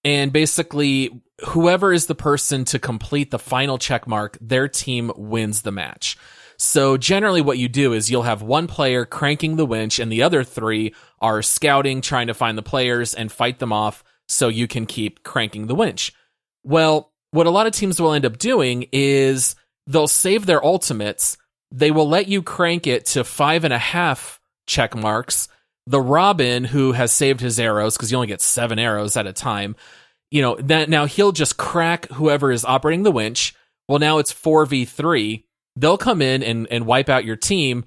And basically, whoever is the person to complete the final check mark, their team wins the match. So generally what you do is you'll have one player cranking the winch and the other 3 are scouting, trying to find the players and fight them off so you can keep cranking the winch. Well, what a lot of teams will end up doing is they'll save their ultimates. They will let you crank it to 5.5 check marks. The Robin, who has saved his arrows, because you only get 7 arrows at a time, now he'll just crack whoever is operating the winch. Well, now it's 4v3. They'll come in and wipe out your team,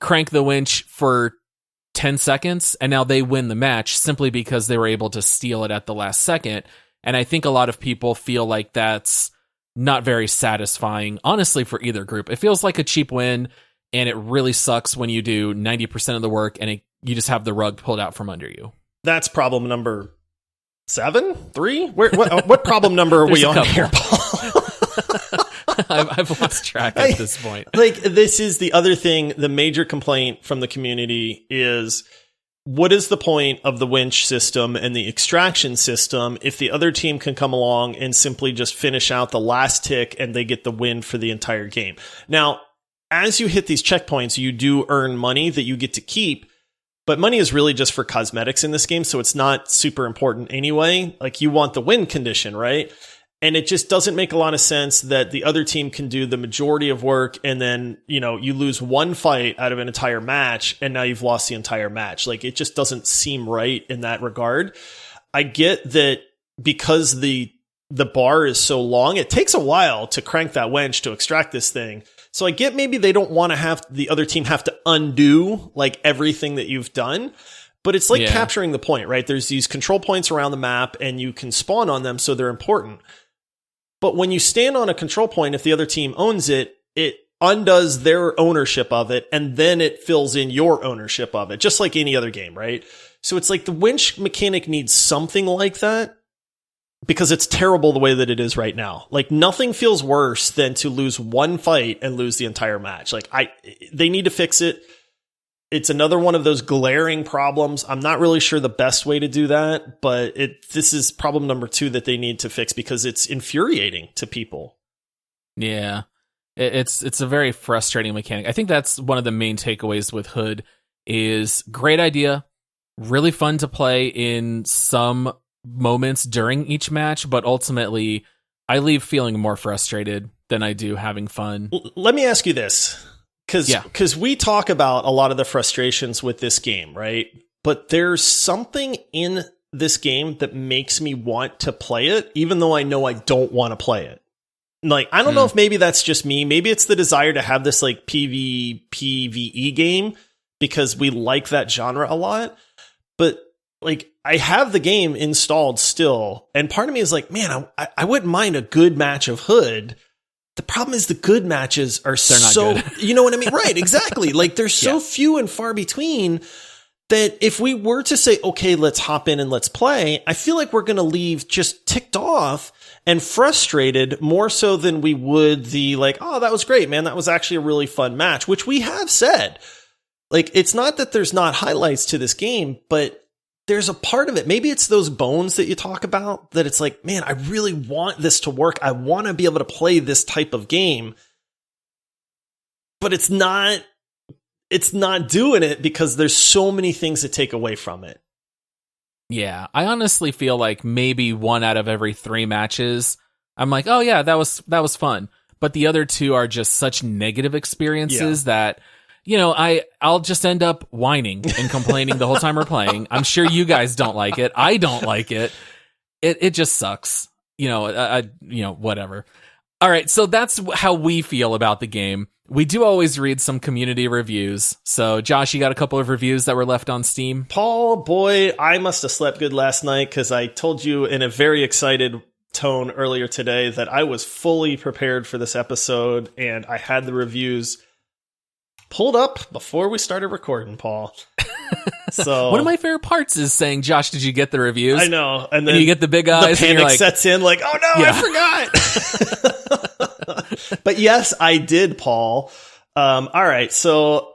crank the winch for 10 seconds, and now they win the match simply because they were able to steal it at the last second. And I think a lot of people feel like that's not very satisfying, honestly, for either group. It feels like a cheap win, and it really sucks when you do 90% of the work and you just have the rug pulled out from under you. That's problem number 7? 3? What problem number are we on here, Paul? I've lost track at this point. This is the other thing. The major complaint from the community is, what is the point of the winch system and the extraction system if the other team can come along and simply just finish out the last tick and they get the win for the entire game? Now, as you hit these checkpoints, you do earn money that you get to keep, but money is really just for cosmetics in this game, so it's not super important anyway. You want the win condition, right? And it just doesn't make a lot of sense that the other team can do the majority of work and then, you lose one fight out of an entire match and now you've lost the entire match. It just doesn't seem right in that regard. I get that because the bar is so long, it takes a while to crank that winch to extract this thing. So I get maybe they don't want to have the other team have to undo everything that you've done. But it's capturing the point, right? There's these control points around the map and you can spawn on them, so they're important. But when you stand on a control point, if the other team owns it, it undoes their ownership of it, and then it fills in your ownership of it, just like any other game, right? So it's the winch mechanic needs something like that, because it's terrible the way that it is right now. Nothing feels worse than to lose one fight and lose the entire match. They need to fix it. It's another one of those glaring problems. I'm not really sure the best way to do that, but this is problem number 2 that they need to fix because it's infuriating to people. Yeah, it's a very frustrating mechanic. I think that's one of the main takeaways with Hood is great idea, really fun to play in some moments during each match, but ultimately I leave feeling more frustrated than I do having fun. Let me ask you this. Because we talk about a lot of the frustrations with this game, right? But there's something in this game that makes me want to play it, even though I know I don't want to play it. I don't know if maybe that's just me. Maybe it's the desire to have this PvE game because we like that genre a lot. But I have the game installed still, and part of me is man, I wouldn't mind a good match of Hood. The problem is the good matches are so, you know what I mean? Right, exactly. They're so few and far between that if we were to say, okay, let's hop in and let's play, I feel like we're going to leave just ticked off and frustrated more so than we would the oh, that was great, man. That was actually a really fun match, which we have said. It's not that there's not highlights to this game, but there's a part of it. Maybe it's those bones that you talk about that it's man, I really want this to work. I want to be able to play this type of game, but it's not doing it because there's so many things that take away from it. Yeah. I honestly feel like maybe 1 out of every 3 matches, I'm oh yeah, that was fun. But the other 2 are just such negative experiences that, I'll just end up whining and complaining the whole time we're playing. I'm sure you guys don't like it. I don't like it. It just sucks. Whatever. All right. So that's how we feel about the game. We do always read some community reviews. So Josh, you got a couple of reviews that were left on Steam? Paul, boy, I must have slept good last night because I told you in a very excited tone earlier today that I was fully prepared for this episode, and I had the reviews pulled up before we started recording, Paul. So one of my favorite parts is saying, Josh, did you get the reviews? I know. And then you get the big eyes. The panic and you're like, sets in like, oh no, I forgot. But yes, I did, Paul. All right. So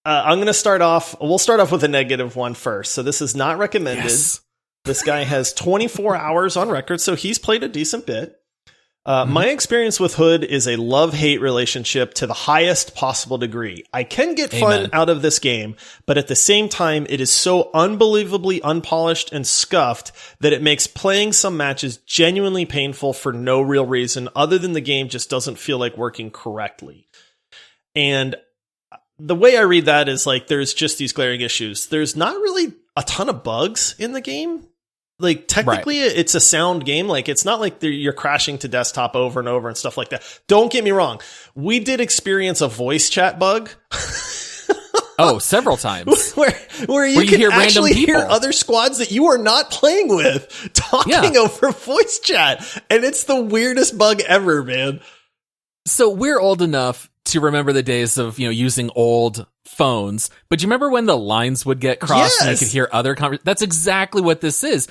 I'm going to start off. We'll start off with a negative one first. So this is not recommended. Yes. This guy has 24 hours on record, so he's played a decent bit. My experience with Hood is a love-hate relationship to the highest possible degree. I can get fun out of this game, but at the same time, it is so unbelievably unpolished and scuffed that it makes playing some matches genuinely painful for no real reason other than the game just doesn't feel like working correctly. And the way I read that is like there's just these glaring issues. There's not really a ton of bugs in the game. Like, technically, It's a sound game. Like, it's not like you're crashing to desktop over and over and stuff like that. Don't get me wrong. We did experience a voice chat bug. Oh, several times. where you can actually hear other squads that you are not playing with talking over voice chat. And it's the weirdest bug ever, man. So we're old enough to remember the days of, using old phones, but do you remember when the lines would get crossed and you could hear other conversations? That's exactly what this is.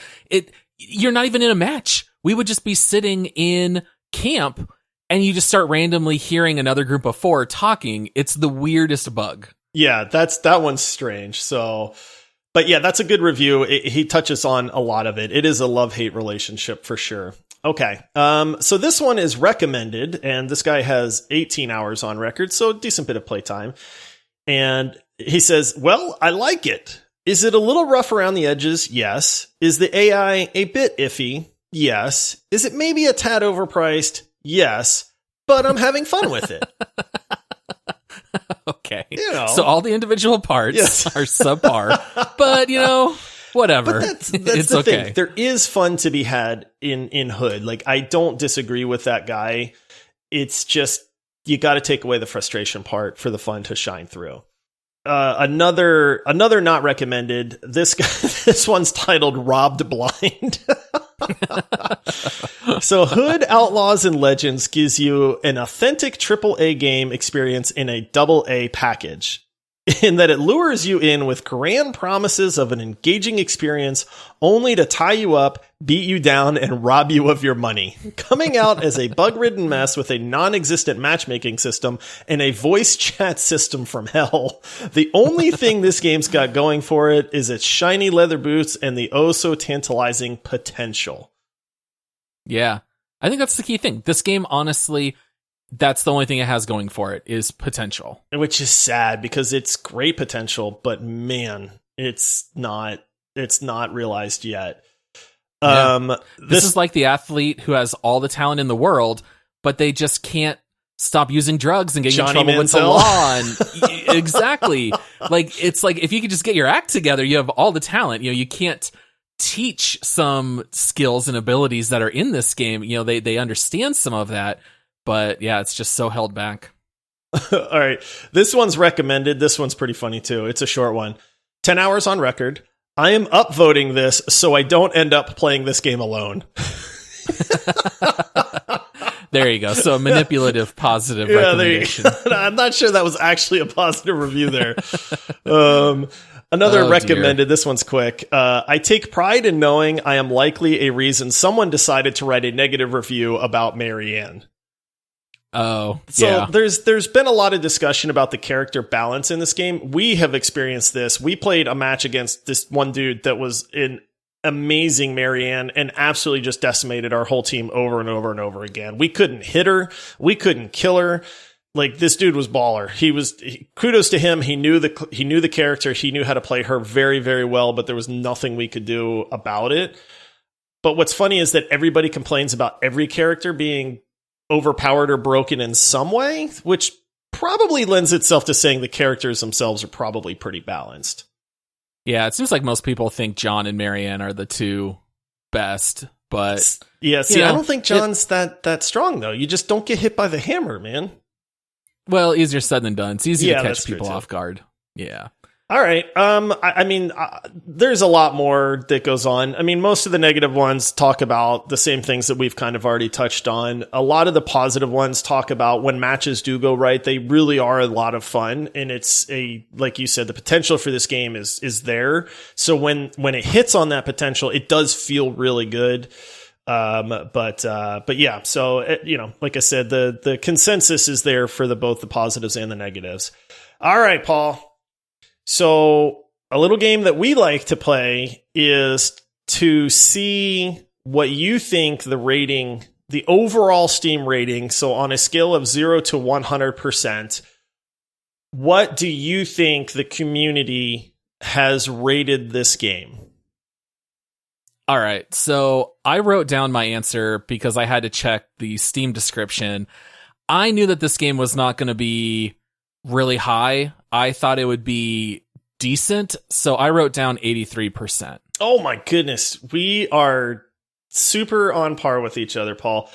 You're not even in a match. We would just be sitting in camp and you just start randomly hearing another group of four talking. It's the weirdest bug. Yeah, that one's strange. So, but yeah, that's a good review. He touches on a lot of it. It is a love-hate relationship for sure. Okay. So this one is recommended, and this guy has 18 hours on record, so a decent bit of playtime. And he says, well, I like it. Is it a little rough around the edges? Yes. Is the AI a bit iffy? Yes. Is it maybe a tad overpriced? Yes. But I'm having fun with it. Okay. So all the individual parts are subpar, but whatever. But that's the thing. There is fun to be had in Hood. Like, I don't disagree with that guy. It's just, you got to take away the frustration part for the fun to shine through. Another not recommended. This one's titled Robbed Blind. So Hood Outlaws and Legends gives you an authentic AAA game experience in a AA package, in that it lures you in with grand promises of an engaging experience only to tie you up, beat you down, and rob you of your money. Coming out as a bug-ridden mess with a non-existent matchmaking system and a voice chat system from hell, the only thing this game's got going for it is its shiny leather boots and the oh-so-tantalizing potential. Yeah, I think that's the key thing. This game, honestly, that's the only thing it has going for it, is potential. Which is sad, because it's great potential, but man, it's not realized yet. Yeah. This is like the athlete who has all the talent in the world, but they just can't stop using drugs and getting in trouble with the law. And exactly. Like, it's like, if you could just get your act together, you have all the talent. You can't teach some skills and abilities that are in this game. They understand some of that, but yeah, it's just so held back. All right. This one's recommended. This one's pretty funny too. It's a short one. 10 hours on record. I am upvoting this so I don't end up playing this game alone. There you go. So a manipulative, positive recommendation. I'm not sure that was actually a positive review there. Another recommended. Dear. This one's quick. I take pride in knowing I am likely a reason someone decided to write a negative review about Marianne. Oh, so yeah. There's been a lot of discussion about the character balance in this game. We have experienced this. We played a match against this one dude that was an amazing Marianne and absolutely just decimated our whole team over and over and over again. We couldn't hit her. We couldn't kill her. Like, this dude was baller. Kudos to him. He knew the character. He knew how to play her very, very well, but there was nothing we could do about it. But what's funny is that everybody complains about every character being overpowered or broken in some way, which probably lends itself to saying the characters themselves are probably pretty balanced. Yeah, it seems like most people think John and Marianne are the two best, but yeah, see, I don't think John's that strong though. You just don't get hit by the hammer, man. Well, easier said than done. It's easy to catch people off guard. Yeah. All right. There's a lot more that goes on. I mean, most of the negative ones talk about the same things that we've kind of already touched on. A lot of the positive ones talk about when matches do go right, they really are a lot of fun. And it's like you said, the potential for this game is there. So when it hits on that potential, it does feel really good. But yeah, so, like I said, the consensus is there for both the positives and the negatives. All right, Paul. So a little game that we like to play is to see what you think the overall Steam rating. So on a scale of 0 to 100%, what do you think the community has rated this game? All right. So I wrote down my answer because I had to check the Steam description. I knew that this game was not going to be really high. I thought it would be decent, so I wrote down 83%. Oh my goodness. We are super on par with each other, Paul.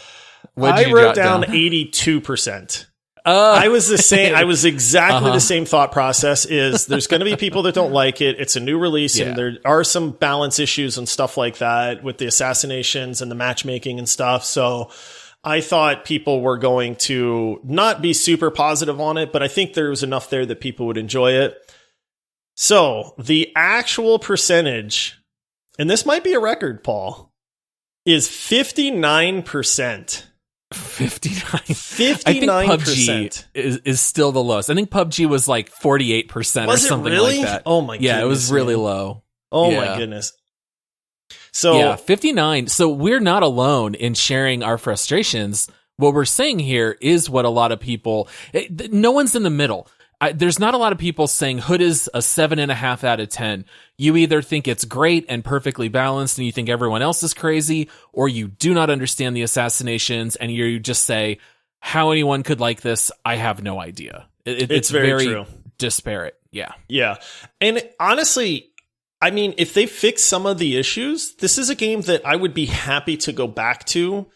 I wrote down 82%. I was the same. I was exactly the same thought process. Is there's going to be people that don't like it. It's a new release, and there are some balance issues and stuff like that with the assassinations and the matchmaking and stuff. So I thought people were going to not be super positive on it, but I think there was enough there that people would enjoy it. So the actual percentage, and this might be a record, Paul, is 59%. 59. 59%. I think PUBG is still the lowest. I think PUBG was like 48% or something really? like that. Oh my goodness. Yeah, it was really low. Oh my goodness. So yeah, 59. So we're not alone in sharing our frustrations. What we're saying here is what a lot of people, no one's in the middle. There's not a lot of people saying Hood is a 7.5 out of 10. You either think it's great and perfectly balanced and you think everyone else is crazy, or you do not understand the Assassinations and you just say, how anyone could like this, I have no idea. It's very true. Disparate. Yeah. Yeah. And honestly, I mean, if they fix some of the issues, this is a game that I would be happy to go back to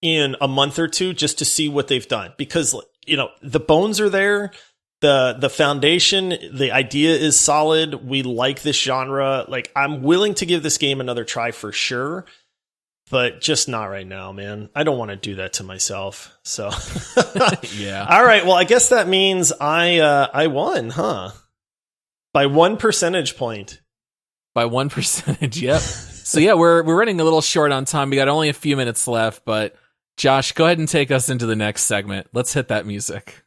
in a month or two just to see what they've done. Because, the bones are there. The foundation, the idea is solid. We like this genre. Like, I'm willing to give this game another try for sure, but just not right now, man. I don't want to do that to myself. So, yeah. All right. Well, I guess that means I won, huh? By 1 percentage point. By 1%. Yep. So yeah, we're running a little short on time. We got only a few minutes left, but Josh, go ahead and take us into the next segment. Let's hit that music.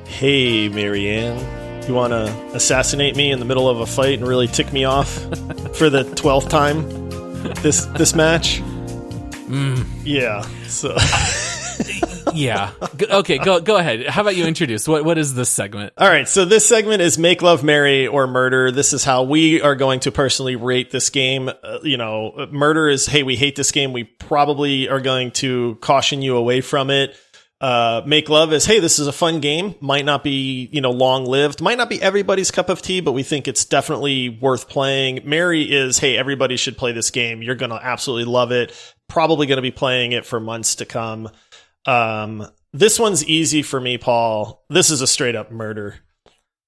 Hey, Marianne, you want to assassinate me in the middle of a fight and really tick me off for the 12th time this match? Yeah. So. Yeah. Okay, go ahead. How about you introduce? What is this segment? All right, so this segment is Make Love, Marry, or Murder. This is how we are going to personally rate this game. Murder is, hey, we hate this game. We probably are going to caution you away from it. Make Love is, hey, this is a fun game. Might not be, long lived. Might not be everybody's cup of tea, but we think it's definitely worth playing. Marry is, hey, everybody should play this game. You're going to absolutely love it. Probably going to be playing it for months to come. This one's easy for me, Paul. This is a straight up murder.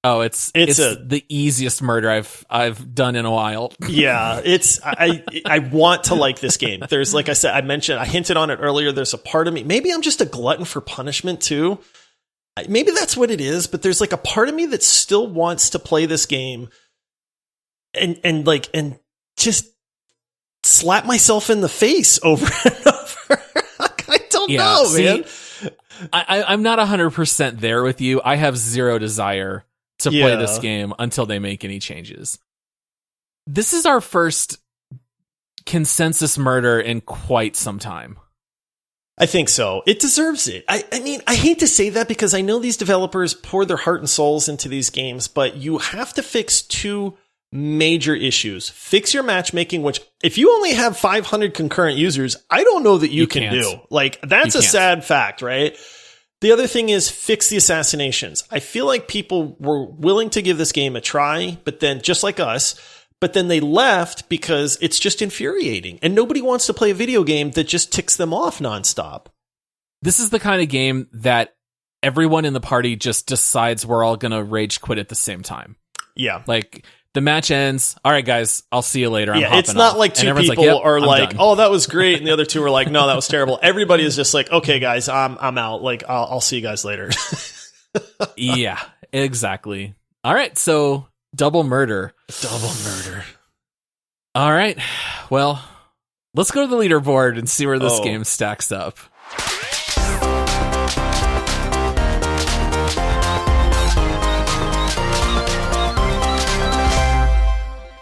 Oh, it's the easiest murder I've done in a while. Yeah, I want to like this game. There's, like I said, I hinted on it earlier. There's a part of me, maybe I'm just a glutton for punishment too. Maybe that's what it is, but there's like a part of me that still wants to play this game and just slap myself in the face over and over. I don't know, man. I'm not 100% there with you. I have zero desire to play this game until they make any changes. This is our first consensus murder in quite some time. I think so. It deserves it. I mean, I hate to say that because I know these developers pour their heart and souls into these games, but you have to fix two major issues. Fix your matchmaking, which if you only have 500 concurrent users, I don't know that you can do. Like, that's a sad fact, right? The other thing is fix the assassinations. I feel like people were willing to give this game a try, but then just like us, but then they left because it's just infuriating and nobody wants to play a video game that just ticks them off nonstop. This is the kind of game that everyone in the party just decides we're all going to rage quit at the same time. Yeah. Like, the match ends. All right, guys, I'll see you later. Yeah, it's not like two people "Yep, are I'm like, done." oh, that was great. And the other two are like, no, that was terrible. Everybody is just like, okay, guys, I'm out. Like, I'll see you guys later. Yeah, exactly. All right, so double murder. Double murder. All right, well, let's go to the leaderboard and see where this Oh. game stacks up.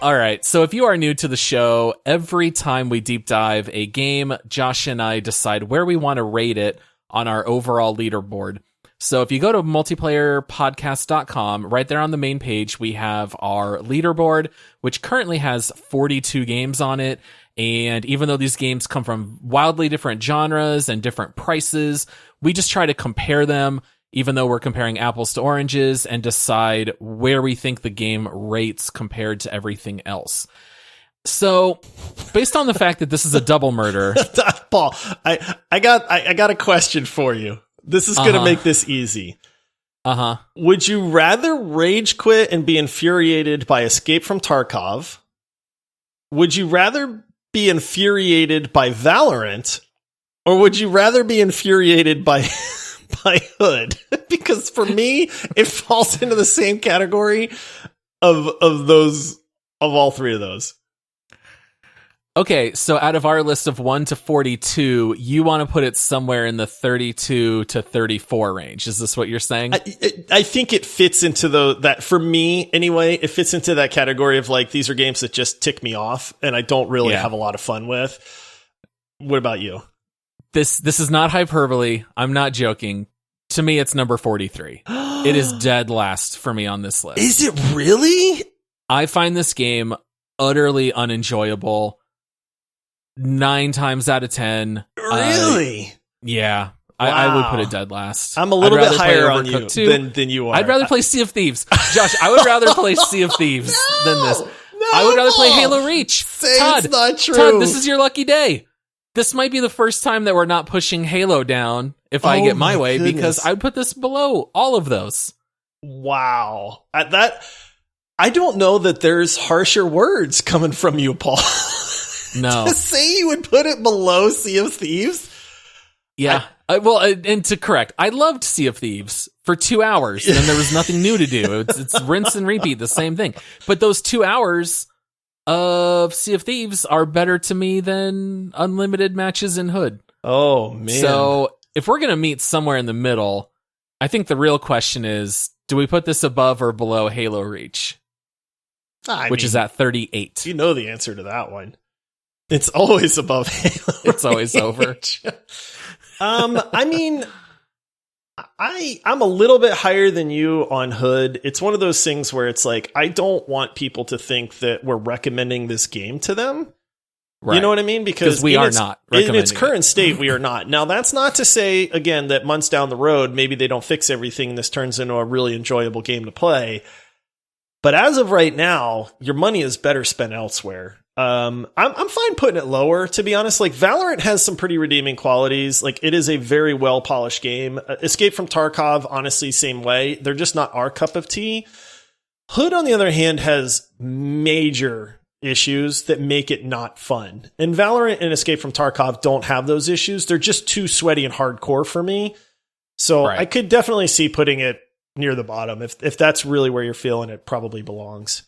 All right, so if you are new to the show, every time we deep dive a game, Josh and I decide where we want to rate it on our overall leaderboard. So if you go to multiplayerpodcast.com, right there on the main page, we have our leaderboard, which currently has 42 games on it. And even though these games come from wildly different genres and different prices, we just try to compare them, even though we're comparing apples to oranges, and decide where we think the game rates compared to everything else. So, based on the fact that this is a double murder, Paul, I got a question for you. This is going to make this easy. Would you rather rage quit and be infuriated by Escape from Tarkov? Would you rather be infuriated by Valorant? Or would you rather be infuriated by Hood? Because for me, it falls into the same category of all three of those. Okay, so out of our list of 1 to 42, you want to put it somewhere in the 32 to 34 range. Is this what you're saying? I think it fits into that for me anyway. It fits into that category of like, these are games that just tick me off and I don't really have a lot of fun with. What about you? This is not hyperbole. I'm not joking. To me, it's number 43. It is dead last for me on this list. Is it really? I find this game utterly unenjoyable. 9 times out of 10. Really? Yeah. Wow. I would put it dead last. I'm a little bit rather play higher on you Overcooked 2. than you are. I'd rather play Sea of Thieves. Josh, I would rather play Sea of Thieves than this. No, I would rather play Paul. Halo Reach. Say Todd, it's not true. Todd, this is your lucky day. This might be the first time that we're not pushing Halo down if I get my way, because I would put this below all of those. Wow. I don't know that there's harsher words coming from you, Paul. No. To say you would put it below Sea of Thieves? Yeah. And to correct, I loved Sea of Thieves for 2 hours, and then there was nothing new to do. It's rinse and repeat, the same thing. But those 2 hours of Sea of Thieves are better to me than unlimited matches in Hood. Oh, man. So if we're going to meet somewhere in the middle, I think the real question is, do we put this above or below Halo Reach? Which is at 38. You know the answer to that one. It's always above Halo. It's always over. I mean, I'm a little bit higher than you on Hood. It's one of those things where it's like, I don't want people to think that we're recommending this game to them. Right. You know what I mean? Because we are not in its current state, we are not. Now, that's not to say, again, that months down the road, maybe they don't fix everything and this turns into a really enjoyable game to play. But as of right now, your money is better spent elsewhere. I'm fine putting it lower, to be honest. Like, Valorant has some pretty redeeming qualities. Like, it is a very well polished game. Escape from Tarkov, honestly, same way. They're just not our cup of tea. Hood, on the other hand, has major issues that make it not fun. And Valorant and Escape from Tarkov don't have those issues. They're just too sweaty and hardcore for me. So I could definitely see putting it near the bottom. If that's really where you're feeling it, probably belongs.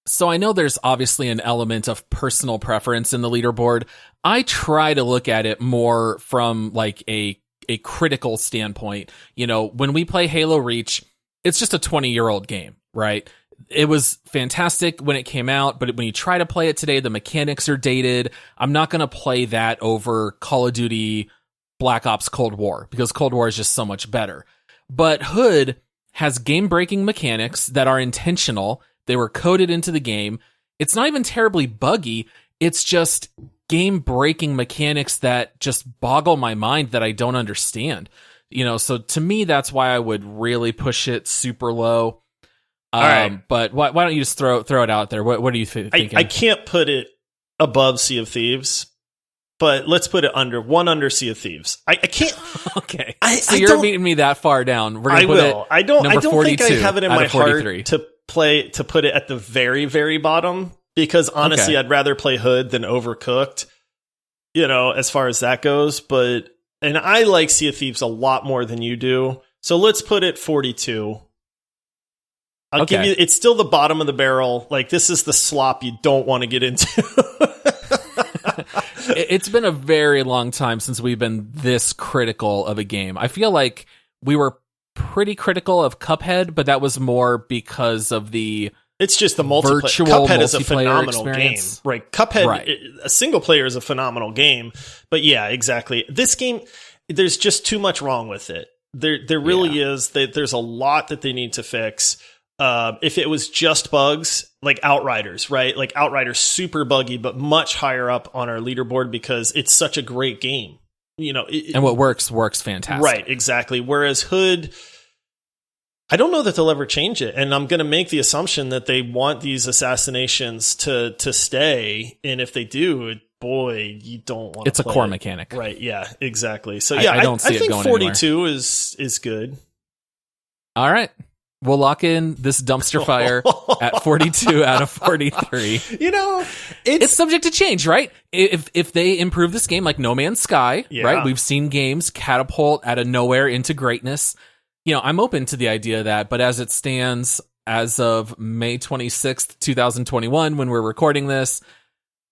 So I know there's obviously an element of personal preference in the leaderboard. I try to look at it more from like a critical standpoint. You know, when we play Halo Reach, it's just a 20-year-old game, right? It was fantastic when it came out, but when you try to play it today, the mechanics are dated. I'm not going to play that over Call of Duty Black Ops Cold War, because Cold War is just so much better. But Hood has game-breaking mechanics that are intentional. They were coded into the game. It's not even terribly buggy. It's just game-breaking mechanics that just boggle my mind that I don't understand. You know, so to me, that's why I would really push it super low. All right. But why don't you just throw it out there? What do you think? I can't put it above Sea of Thieves, but let's put it under Sea of Thieves. I can't. Okay. So you're meeting me that far down. We're gonna put it I don't think I 42 have it in out my of 43. heart to put it at the very, very bottom, because honestly, I'd rather play Hood than Overcooked, as far as that goes. And I like Sea of Thieves a lot more than you do. So let's put it 42. I'll give you, it's still the bottom of the barrel. Like, this is the slop you don't want to get into. It's been a very long time since we've been this critical of a game. I feel like we were pretty critical of Cuphead, but that was more because of it's just the virtual Cuphead is a phenomenal experience. Game. Right. Cuphead, a single player is a phenomenal game. But yeah, exactly. This game, there's just too much wrong with it. There really is. There's a lot that they need to fix. If it was just bugs, like Outriders, right? Like Outriders, super buggy, but much higher up on our leaderboard because it's such a great game. And what works fantastic. Right, exactly. Whereas Hood, I don't know that they'll ever change it. And I'm going to make the assumption that they want these assassinations to stay. And if they do, boy, you don't want to It's a core mechanic. Right, yeah, exactly. So yeah, I think 42 anywhere. is good. All right. We'll lock in this dumpster fire at 42 out of 43. It's subject to change, right? If they improve this game like No Man's Sky, right? We've seen games catapult out of nowhere into greatness. I'm open to the idea of that, but as it stands, as of May 26th, 2021, when we're recording this,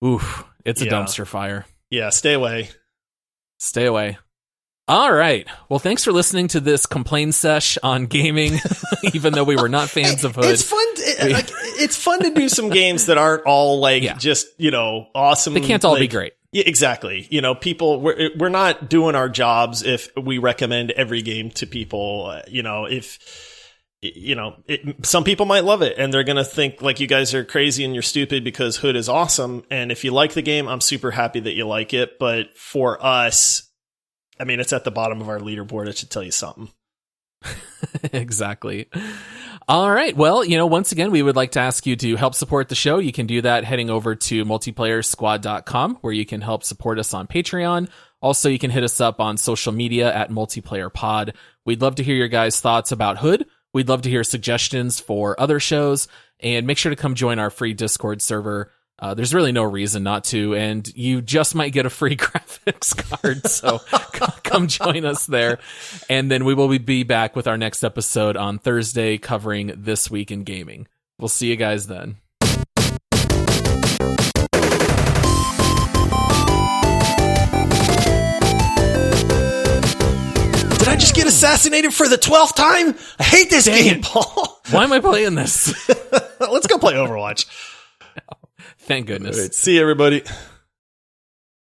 it's a dumpster fire. Yeah, stay away. Stay away. All right. Well, thanks for listening to this complain sesh on gaming, even though we were not fans of Hood. It's fun. It's fun to do some games that aren't all just, awesome. They can't all be great. Yeah, exactly. People, we're not doing our jobs if we recommend every game to people. Some people might love it and they're going to think like you guys are crazy and you're stupid because Hood is awesome. And if you like the game, I'm super happy that you like it. But for us, it's at the bottom of our leaderboard. It should tell you something. Exactly. All right. Well, once again, we would like to ask you to help support the show. You can do that heading over to multiplayersquad.com, where you can help support us on Patreon. Also, you can hit us up on social media at multiplayerpod. We'd love to hear your guys' thoughts about Hood. We'd love to hear suggestions for other shows, and make sure to come join our free Discord server. There's really no reason not to, and you just might get a free graphics card, so come join us there. And then we will be back with our next episode on Thursday covering This Week in Gaming. We'll see you guys then. Did I just get assassinated for the 12th time? I hate this game, Paul. Why am I playing this? Let's go play Overwatch. Thank goodness. All right, see you, everybody.